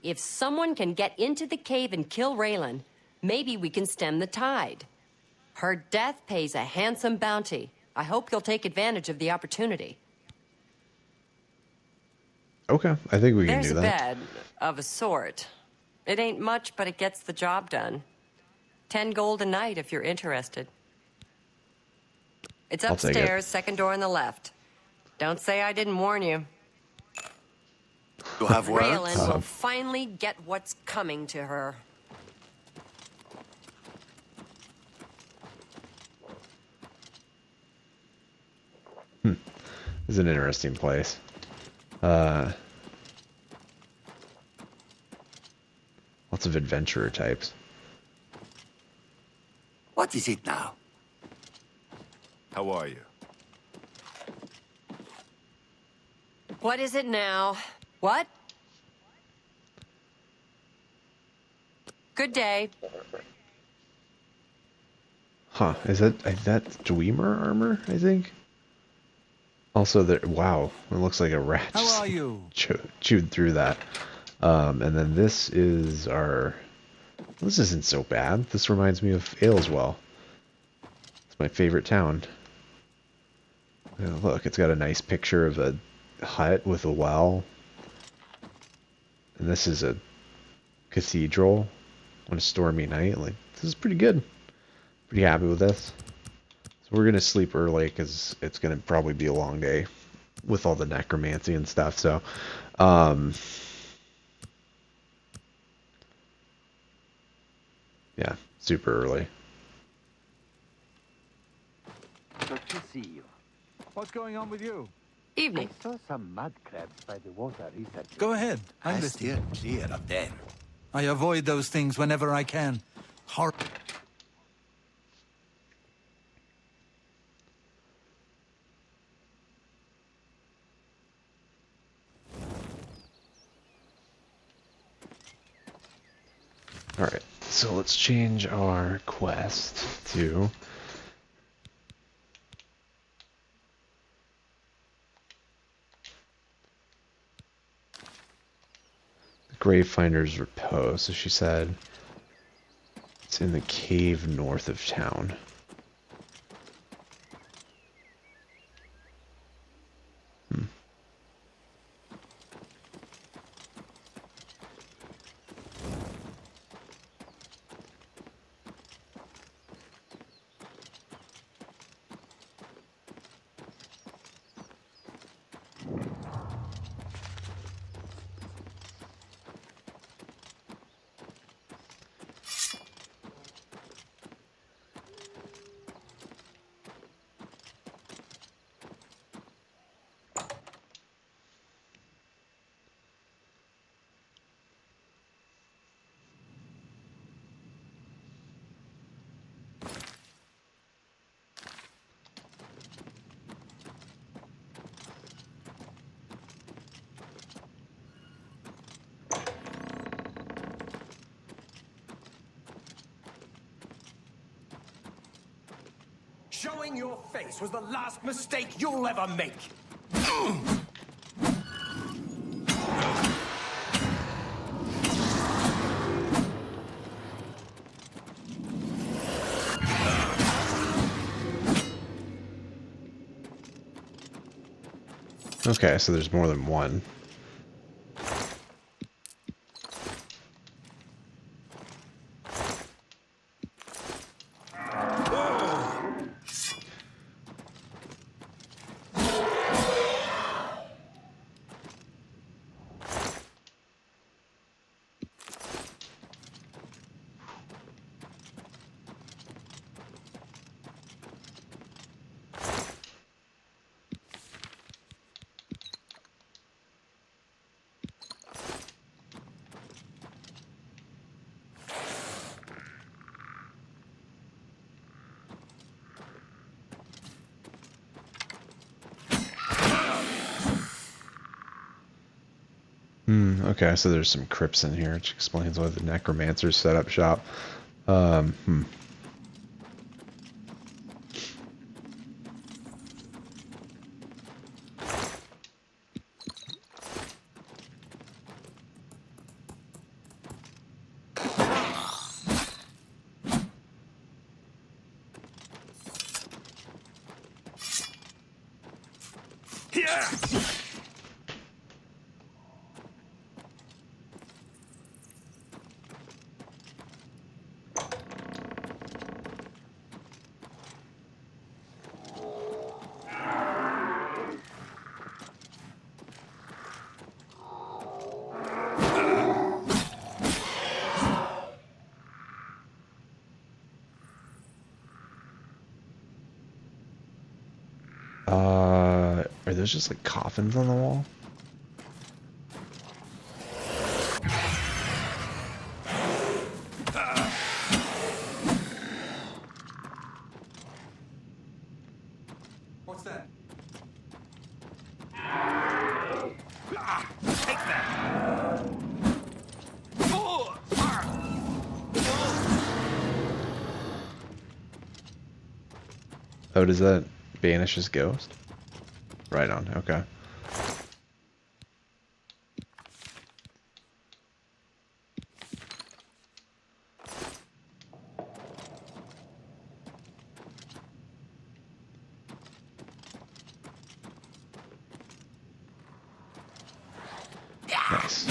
If someone can get into the cave and kill Raylan, maybe we can stem the tide. Her death pays a handsome bounty. I hope you'll take advantage of the opportunity. Okay, I think we can There's do a that. bed, of a sort. It ain't much, but it gets the job done. 10 gold a night if you're interested. It's I'll take it. upstairs, second door on the left. Don't say I didn't warn you. You'll have words? Raylan will finally get what's coming to her. This is an interesting place. Lots of adventurer types. What is it now? How are you? What is it now? What? Good day. Huh, is that Dwemer armor, I think? Also, there. Wow, it looks like a rat How just are you? chewed through that. And then this is our. This isn't so bad. This reminds me of Ayleswell. It's my favorite town. Look, it's got a nice picture of a hut with a well. And this is a cathedral on a stormy night. Like, this is pretty good. Pretty happy with this. So we're going to sleep early because it's going to probably be a long day with all the necromancy and stuff. So, yeah, super early. Good to see you. What's going on with you? Evening. I saw some mud crabs by the water recently. Go ahead. I'm I listening. steer clear of them. I avoid those things whenever I can. Hor- Alright, so let's change our quest to Gravefinder's Repose. So she said it's in the cave north of town. Showing your face was the last mistake you'll ever make. Okay, so there's more than one. Okay, so there's some crypts in here, which explains why the necromancers set up shop. Hmm. Are those just like coffins on the wall? What's that? Take that! Oh, does that banish his ghost? Right on, okay. Nice.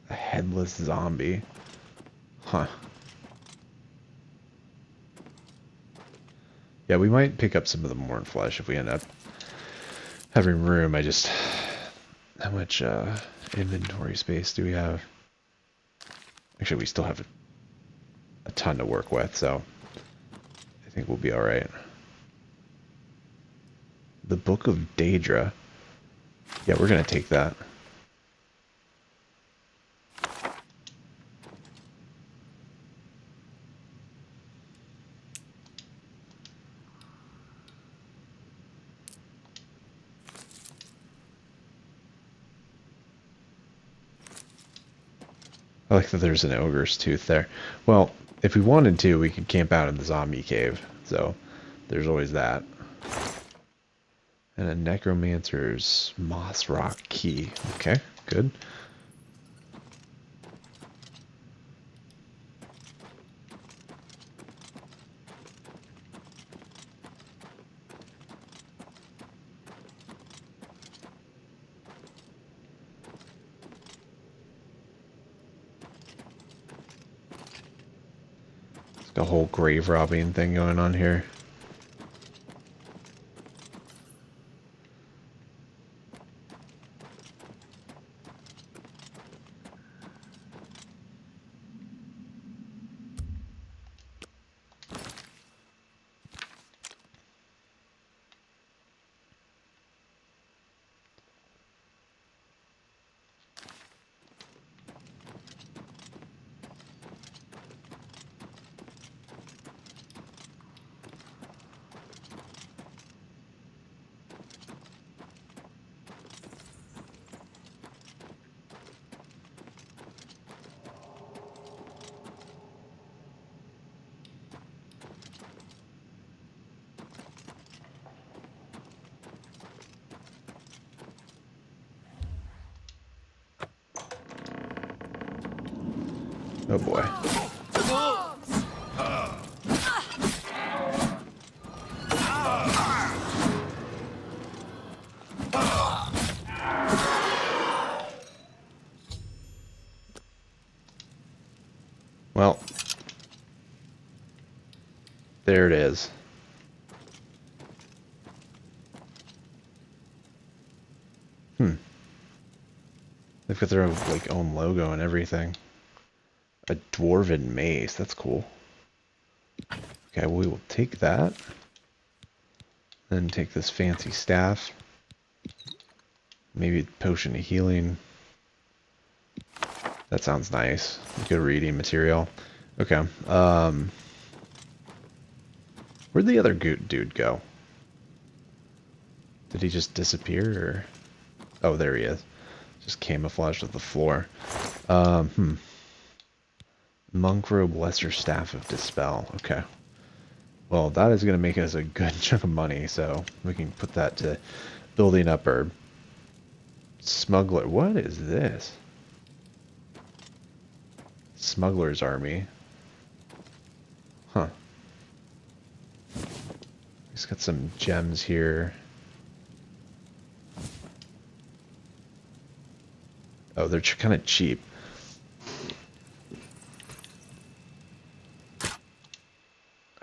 A headless zombie. Huh. Yeah, we might pick up some of the Morn flesh if we end up having room. I just... How much inventory space do we have? Actually, we still have a ton to work with, so I think we'll be alright. The Book of Daedra. Yeah, we're going to take that. I like that there's an ogre's tooth there. Well, if we wanted to, we could camp out in the zombie cave. So there's always that. And a necromancer's moss rock key. Okay, good. It's got a whole grave robbing thing going on here. Oh boy. Well, there it is. They've got their own, like, own logo and everything. A dwarven mace. That's cool. Okay, we will take that. Then take this fancy staff. Maybe a potion of healing. That sounds nice. Good reading material. Okay. Where'd the other dude go? Did he just disappear? Or... Oh, there he is. Just camouflaged with the floor. Monk robe, lesser staff of dispel. Okay. Well, that is going to make us a good chunk of money, so we can put that to building up our smuggler. What is this? Smuggler's army. Huh. He's got some gems here. Oh, they're kind of cheap.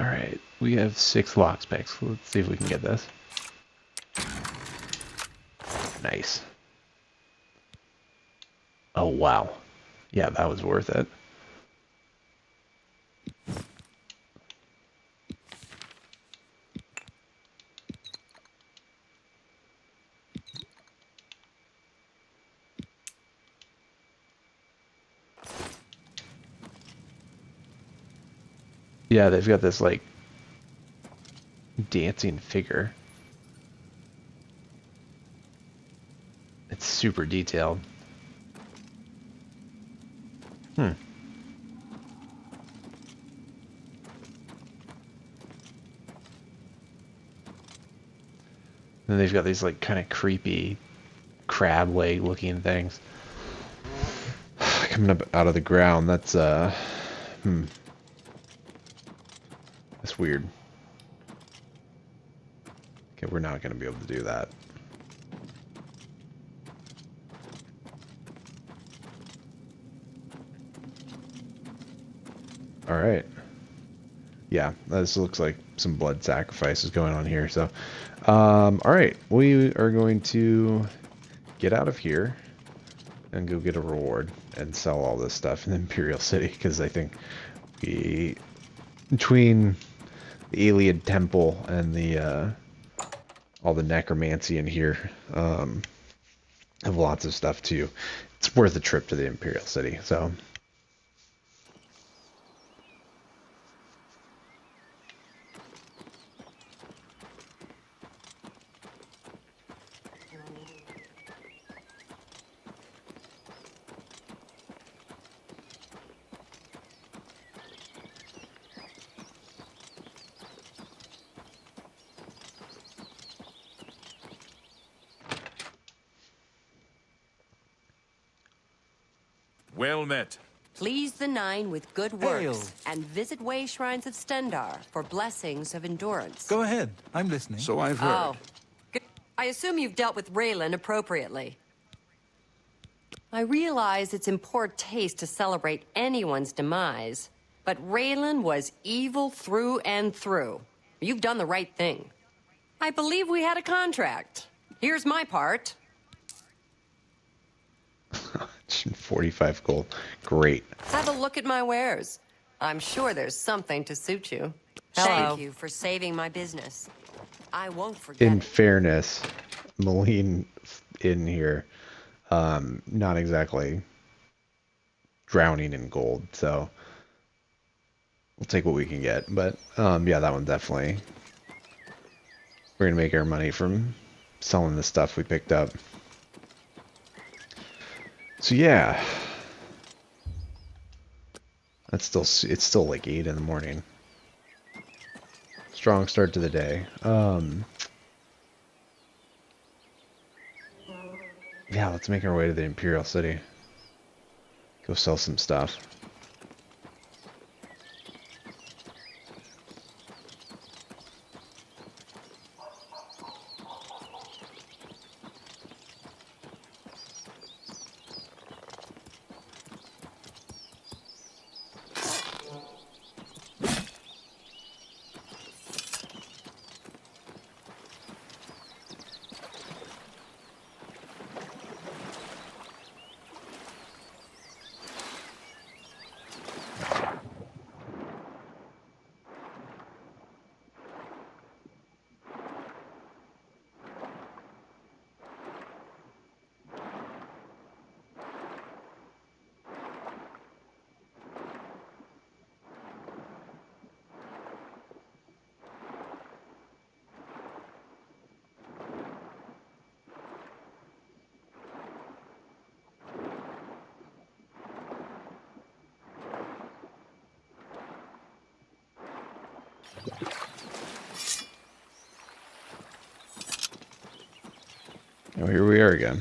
Alright, we have 6 lockpicks. Let's see if we can get this. Nice. Oh, wow. Yeah, that was worth it. Yeah, they've got this, like, dancing figure. It's super detailed. Then they've got these, like, kind of creepy crab leg looking things coming up out of the ground. That's that's weird. Okay, we're not going to be able to do that. All right. Yeah, this looks like some blood sacrifices going on here. So, all right, we are going to get out of here and go get a reward and sell all this stuff in the Imperial City, because I think we, between the Alien Temple and the all the necromancy in here, have lots of stuff too. It's worth a trip to the Imperial City. So. Well met. Please the Nine with good Hail. works, and visit way shrines of Stendar for blessings of endurance. Go ahead. I'm listening. So I've heard. Oh. Good. I assume you've dealt with Raylan appropriately. I realize it's in poor taste to celebrate anyone's demise, but Raylan was evil through and through. You've done the right thing. I believe we had a contract. Here's my part. 45 gold. Great. Have a look at my wares. I'm sure there's something to suit you. Thank you for saving my business. I won't forget In it. fairness, Moline in here, not exactly drowning in gold, so we'll take what we can get. But yeah, that one definitely. We're gonna make our money from selling the stuff we picked up. So yeah, it's still like 8 in the morning. Strong start to the day. Yeah, let's make our way to the Imperial City. Go sell some stuff. Oh, here we are again.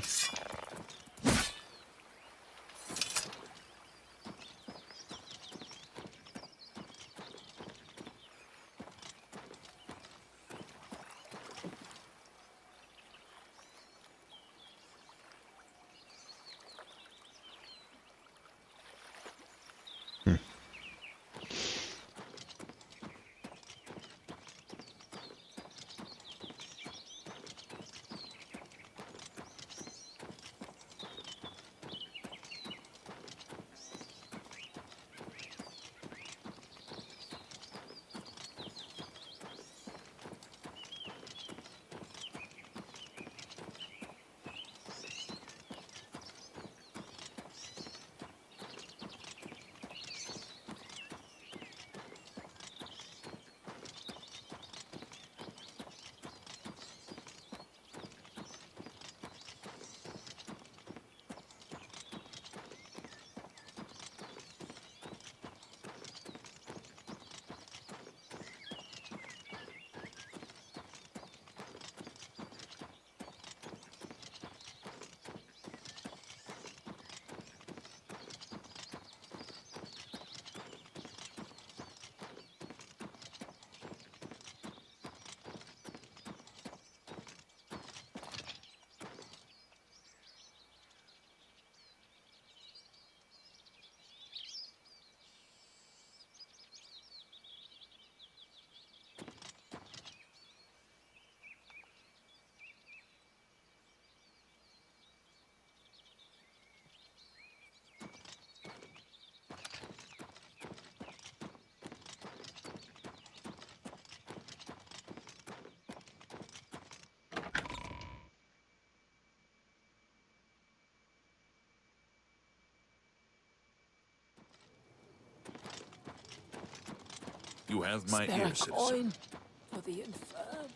You have my ear, citizen. For the infirm.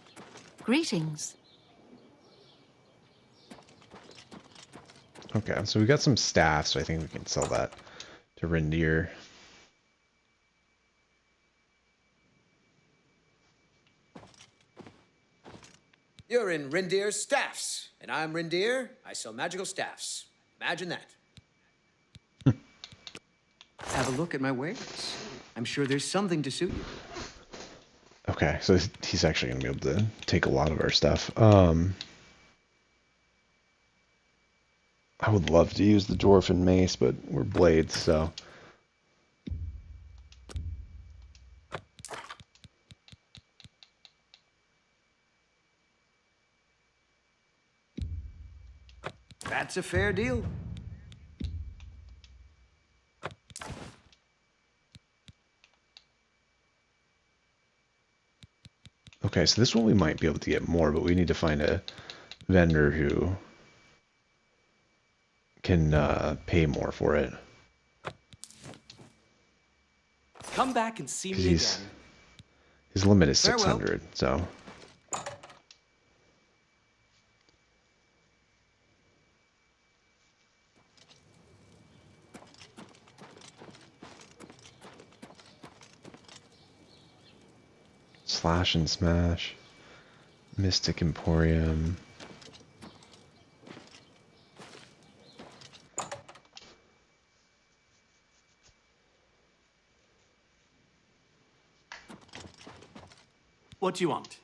Greetings. Okay, so we got some staff, so I think we can sell that to Rindir. You're in Rindir's staffs, and I'm Rindir. I sell magical staffs. Imagine that. Have a look at my wares. I'm sure there's something to suit you. Okay, so he's actually going to be able to take a lot of our stuff. I would love to use the dwarf and mace, but we're blades, so... That's a fair deal. Okay, so this one we might be able to get more, but we need to find a vendor who can pay more for it. Come back and see me He's, again. his limit is Farewell. 600, so... Slash and Smash, Mystic Emporium. What do you want?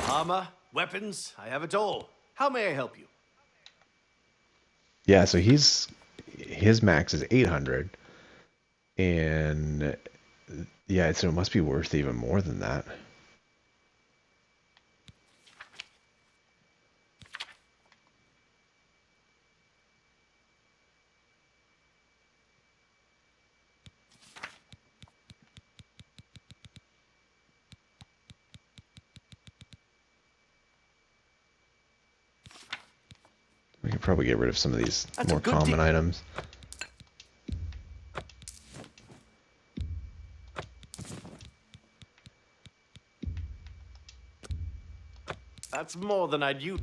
Armor, weapons, I have it all. How may I help you? Yeah, so his max is 800, and yeah, so it must be worth even more than that. We could probably get rid of some of these more common items. That's more than I'd use.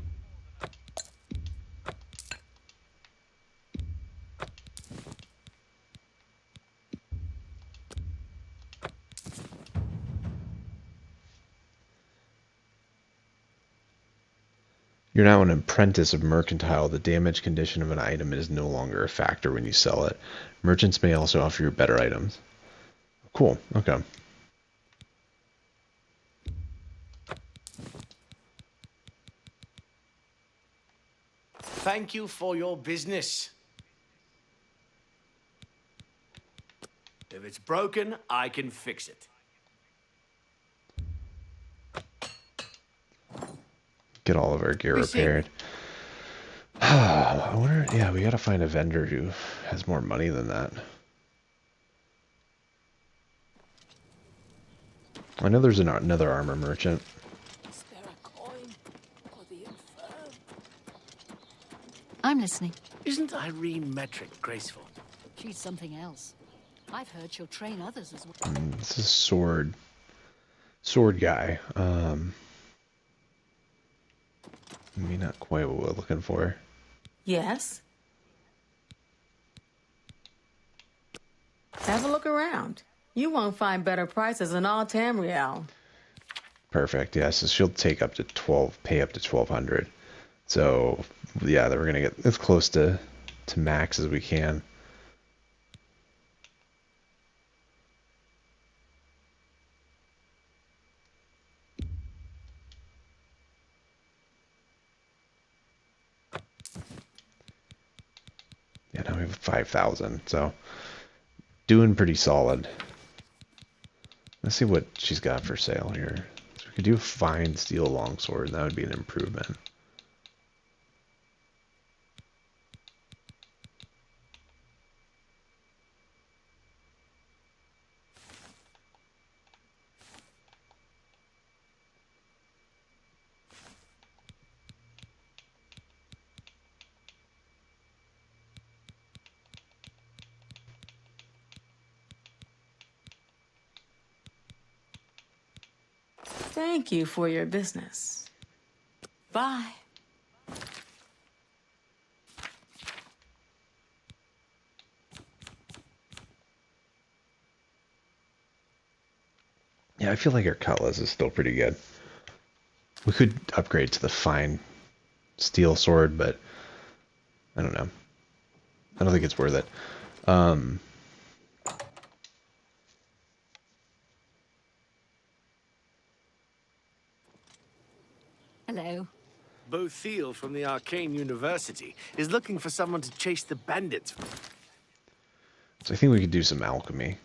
You're now an apprentice of mercantile. The damage condition of an item is no longer a factor when you sell it. Merchants may also offer you better items. Cool. Okay. Thank you for your business. If it's broken, I can fix it. Get all of our gear repaired. I wonder, yeah, we gotta find a vendor who has more money than that. I know there's another armor merchant. Is there a coin for the infirm? I'm listening. Isn't Irene Metric graceful? She's something else. I've heard she'll train others as well. This is sword guy. Maybe not quite what we're looking for. Yes? Have a look around. You won't find better prices in all Tamriel. Perfect. Yeah, so she'll take up to 12, pay up to 1,200. So yeah, we're gonna get as close to max as we can. Yeah, now we have 5,000, so doing pretty solid. Let's see what she's got for sale here. So we could do a fine steel longsword, and that would be an improvement. Thank you for your business. Bye. Yeah, I feel like our cutlass is still pretty good. We could upgrade to the fine steel sword, but I don't know. I don't think it's worth it. Hello. Bo Thiel from the Arcane University is looking for someone to chase the bandits. So I think we could do some alchemy.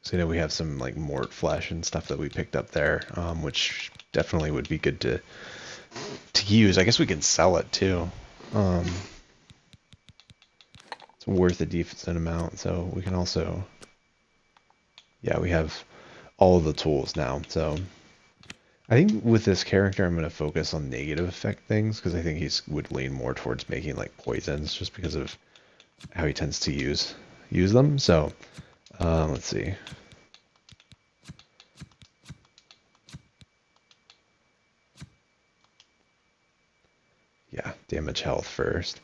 So, you know, we have some like mort flesh and stuff that we picked up there, which definitely would be good to use. I guess we can sell it too. It's worth a decent amount, so we can also, yeah, we have all of the tools now. So I think with this character, I'm going to focus on negative effect things because I think he's would lean more towards making like poisons just because of how he tends to use them. So let's see. Yeah, damage health first.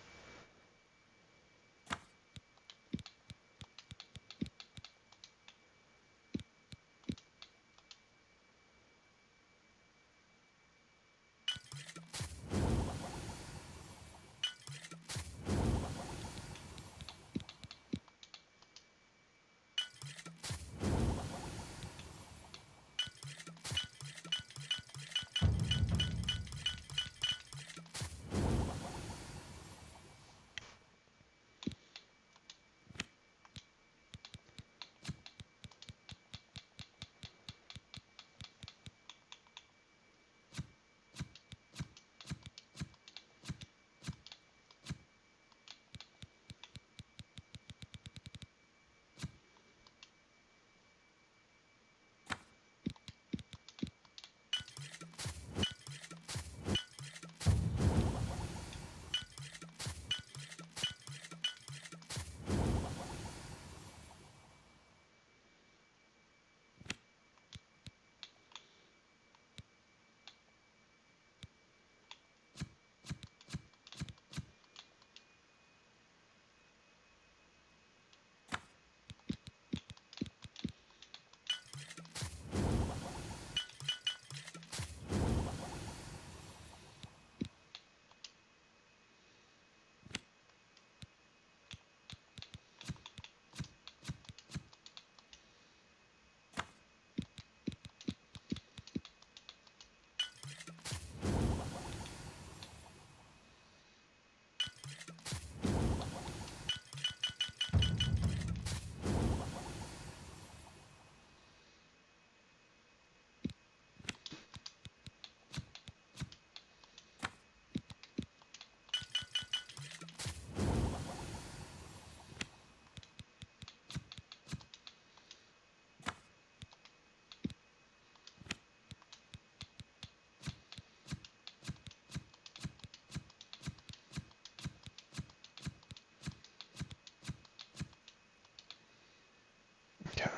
Okay.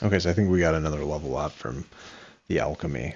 Okay, so I think we got another level up from the alchemy.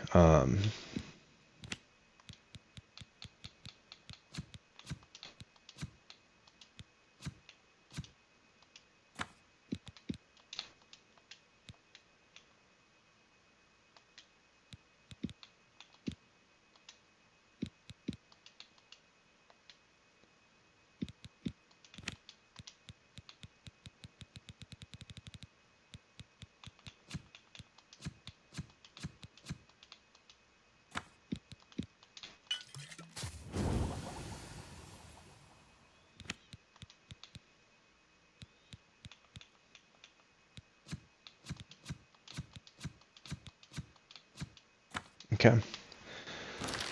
Okay.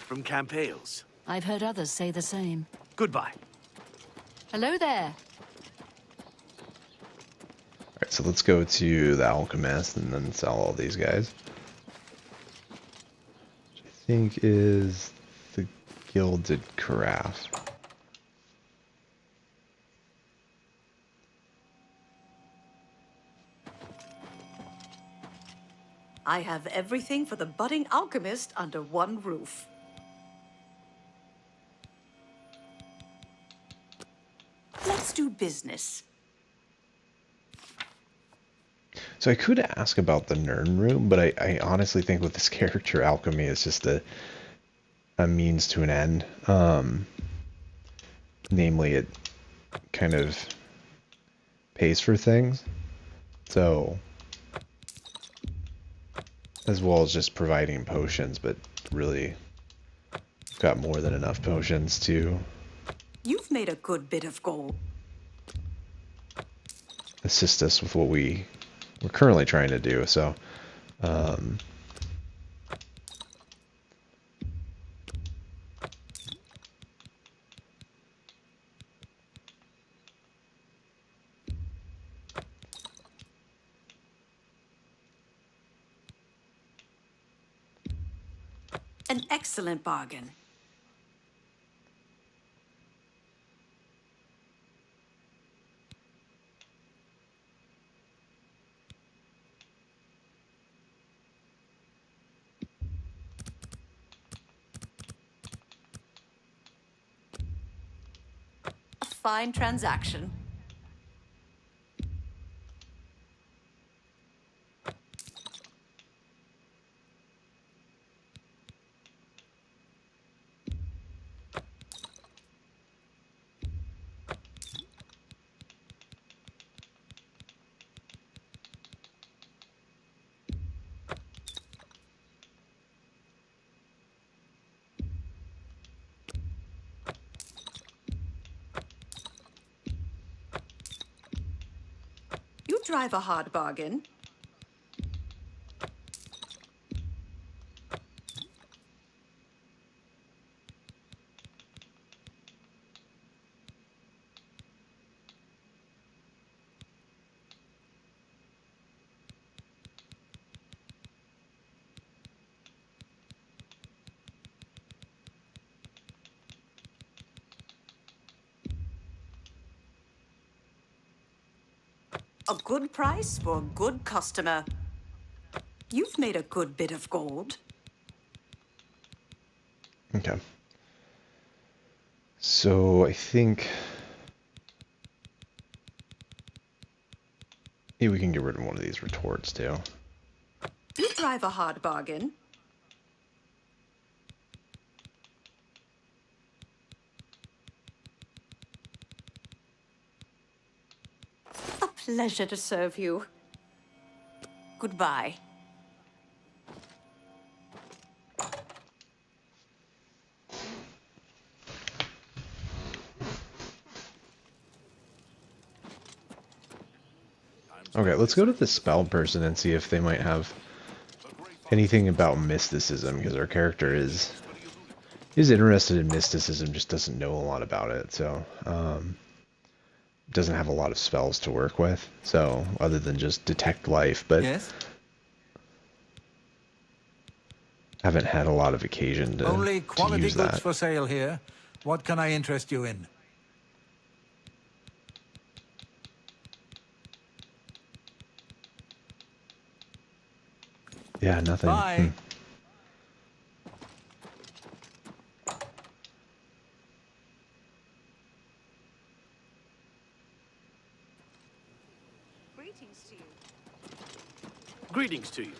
From Camp Ailes. I've heard others say the same. Goodbye. Hello there. Alright, so let's go to the Alchemist and then sell all these guys. Which I think is the Gilded Carafe. I have everything for the budding alchemist under one roof. Let's do business. So I could ask about the Nern room, but I honestly think with this character, alchemy is just a means to an end. Namely, it kind of pays for things. So, as well as just providing potions, but really got more than enough potions to You've made a good bit of gold. assist us with what we're currently trying to do. So, An excellent bargain. A fine transaction. You drive a hard bargain. A good price for a good customer. You've made a good bit of gold. okay. So I think maybe we can get rid of one of these retorts too. You drive a hard bargain. A pleasure to serve you. Goodbye. Okay, let's go to the spell person and see if they might have anything about mysticism, because our character is interested in mysticism, just doesn't know a lot about it. So doesn't have a lot of spells to work with, so other than just detect life, but Yes? haven't had a lot of occasion to, Only to quality use goods that. for sale here. What can I interest you in? Yeah, nothing. Bye. Greetings to you. Greetings to you.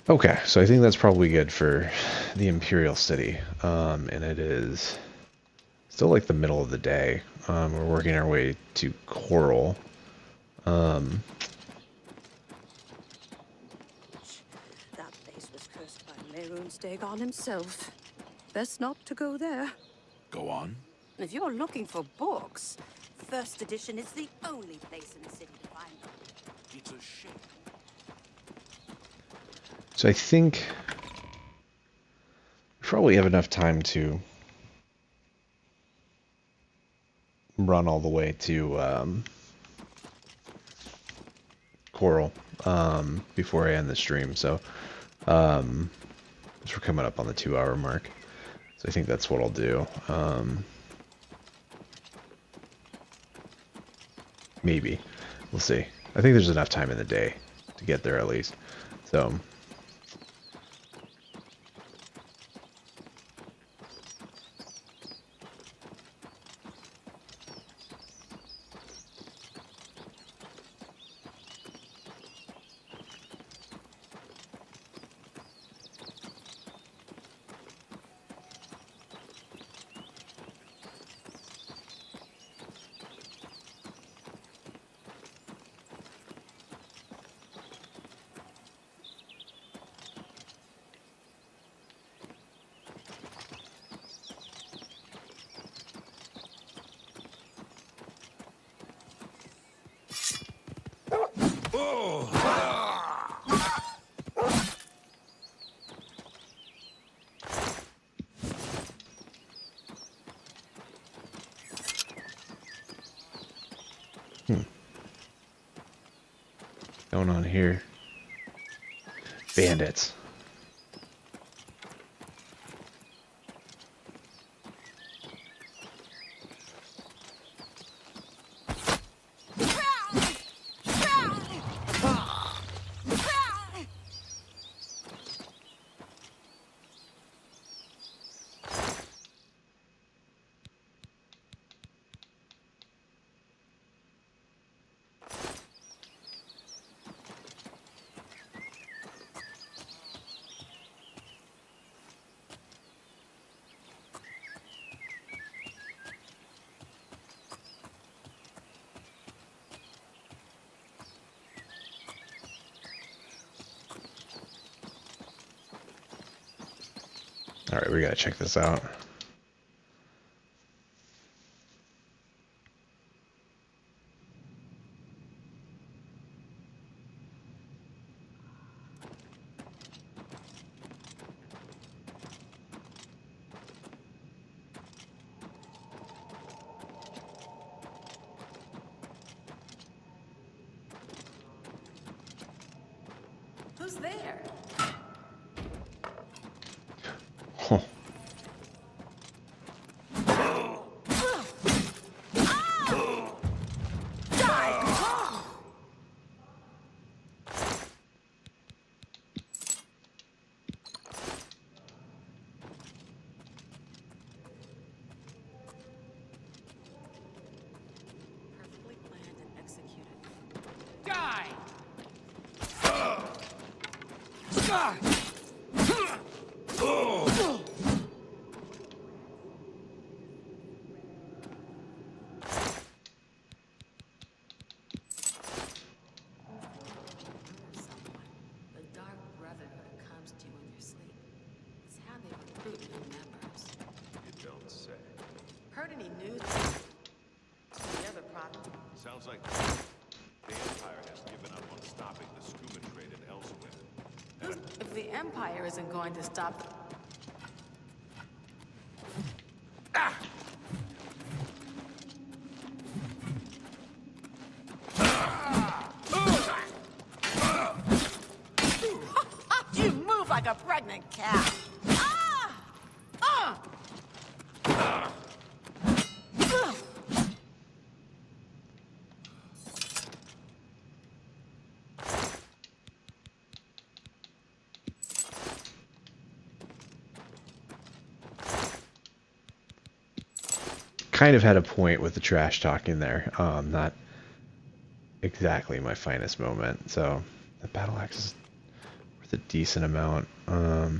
Okay, so I think that's probably good for the Imperial City, and it is still like the middle of the day. We're working our way to Coral. That place was cursed by Mehrunes Dagon himself. Best not to go there. Go on. If you're looking for books, First Edition is the only place in the city to find them. It's a shame. So I think we probably have enough time to them run all the way to Coral before I end the stream. So we're coming up on the 2-hour mark. So I think that's what I'll do. Maybe. We'll see. I think there's enough time in the day to get there at least. So... Going on here? Bandits. Alright, we gotta check this out. Who's there? Huh. Perfectly planned and executed. Die! The Dark Brotherhood comes to you in your sleep. It's how they recruit new members. You don't say. Heard any news? The other problem. Sounds like the Empire has given up on stopping the scuba trade in elsewhere. If the Empire isn't going to stop... You move like a pregnant cat. Kind of had a point with the trash talking there. Not exactly my finest moment. So the battle axe is worth a decent amount. I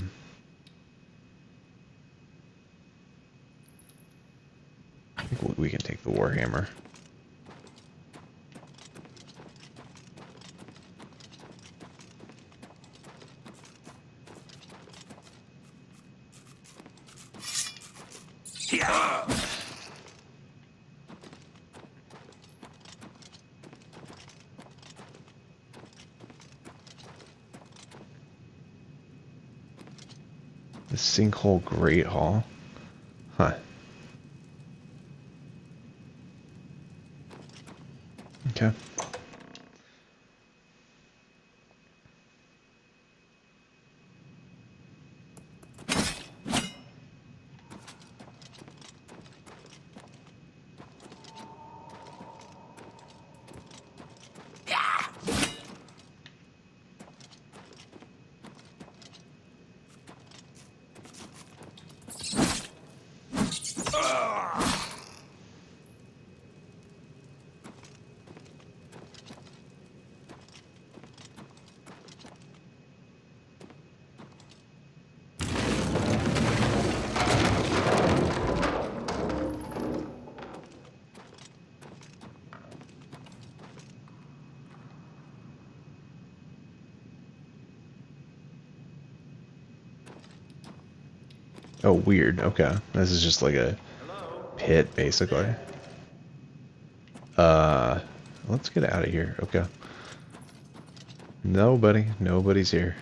think we can take the warhammer. The Sinkhole Great Hall. Huh. Okay. Oh, weird. Okay. This is just like a pit, basically. Let's get out of here. Okay. Nobody's here.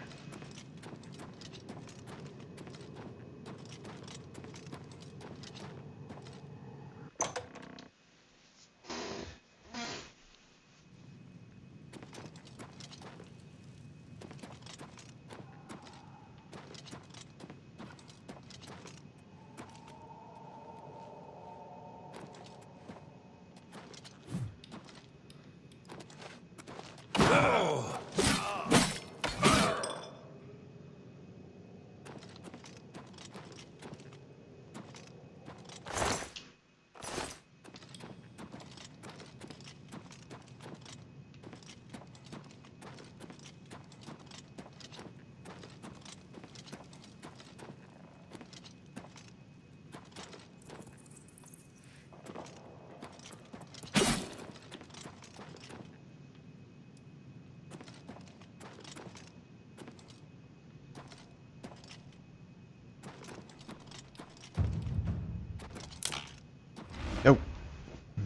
Oh,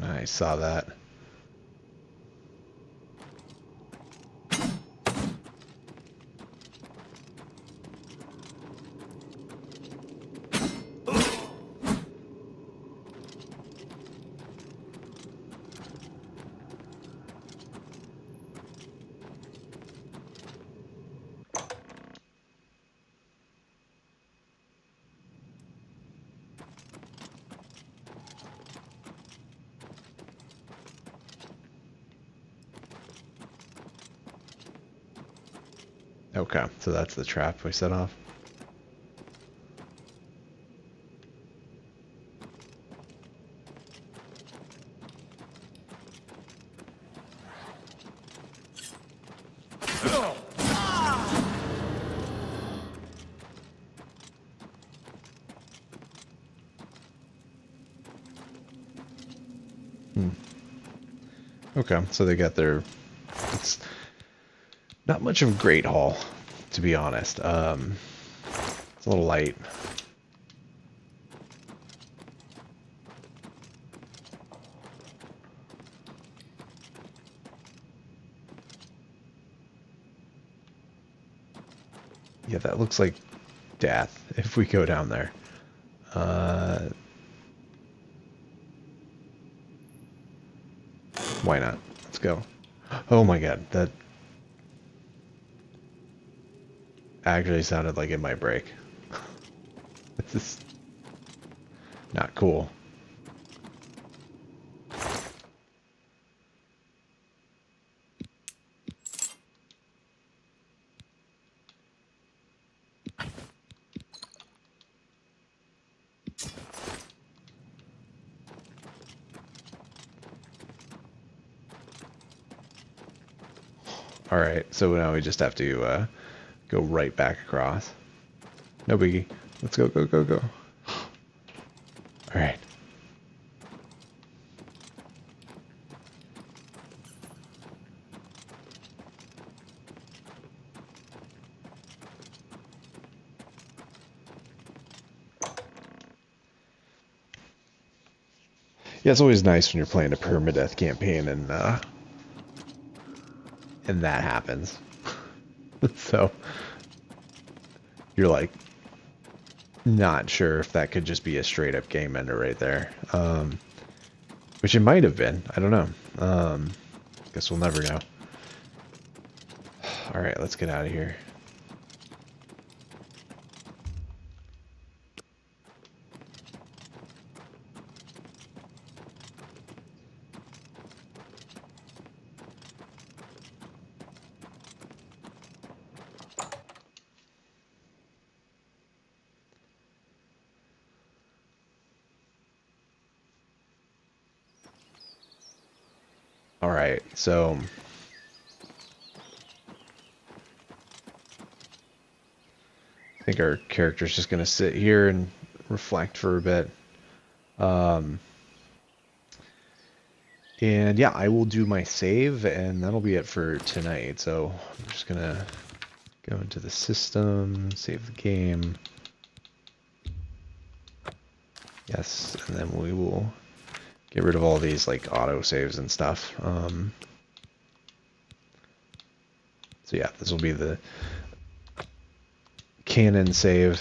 I saw that. Okay, so that's the trap we set off. Okay, so they got their... It's not much of a great haul, to be honest. It's a little light. Yeah, that looks like death if we go down there. Why not? Let's go. Oh my god, that actually sounded like it might break. This is not cool. Alright, so now we just have to go right back across. No biggie. Let's go, go, go, go. Alright. Yeah, it's always nice when you're playing a permadeath campaign and that happens. So you're like not sure if that could just be a straight up game ender right there. Which it might have been. I don't know. Guess we'll never know. All right, let's get out of here. All right, so I think our character's just gonna sit here and reflect for a bit. And yeah, I will do my save, and that'll be it for tonight. So I'm just gonna go into the system, save the game. Yes, and then we will get rid of all these like auto saves and stuff. So yeah, this will be the canon save.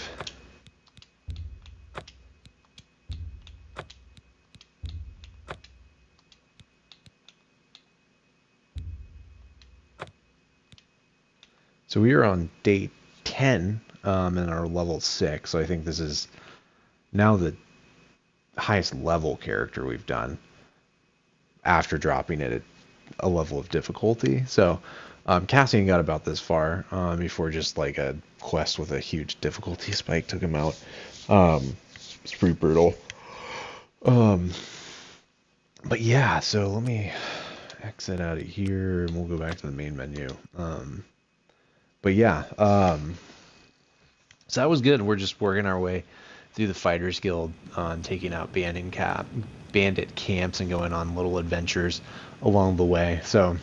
So we are on day 10 and our level 6. So I think this is now the highest level character we've done after dropping it at a level of difficulty. So Cassian got about this far before just like a quest with a huge difficulty spike took him out. It's pretty brutal. But yeah, so let me exit out of here and we'll go back to the main menu. But yeah, so that was good. We're just working our way through the Fighters Guild on taking out bandit camps and going on little adventures along the way. So,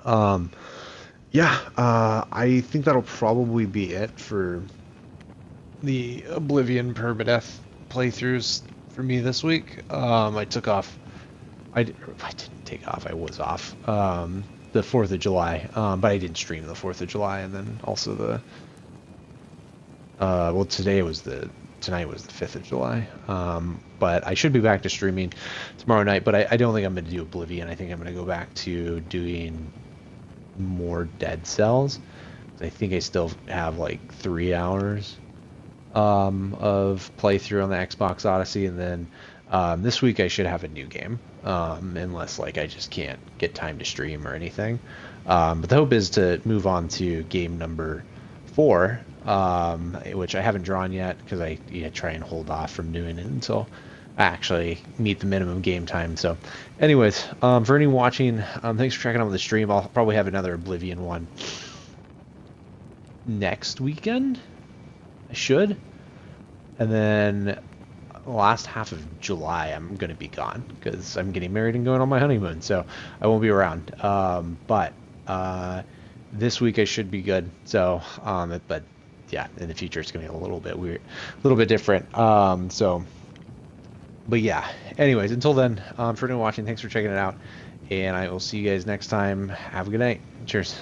yeah, I think that'll probably be it for the Oblivion Permadeath playthroughs for me this week. I took off. I didn't take off. I was off. The 4th of July, but I didn't stream the 4th of July, and then also the well, tonight was the 5th of July, but I should be back to streaming tomorrow night, but I don't think I'm going to do Oblivion. I think I'm going to go back to doing more Dead Cells. I think I still have like 3 hours of playthrough on the Xbox Odyssey, and then this week I should have a new game, unless like I just can't get time to stream or anything. But the hope is to move on to game number 4, which I haven't drawn yet because I try and hold off from doing it until I actually meet the minimum game time. So anyways, for anyone watching, thanks for checking out the stream. I'll probably have another Oblivion one next weekend. I should. And then last half of July I'm going to be gone because I'm getting married and going on my honeymoon, so I won't be around. But this week I should be good. So but yeah, in the future it's going to be a little bit weird, a little bit different. But yeah, anyways, until then, for anyone watching, thanks for checking it out, and I will see you guys next time. Have a good night. Cheers.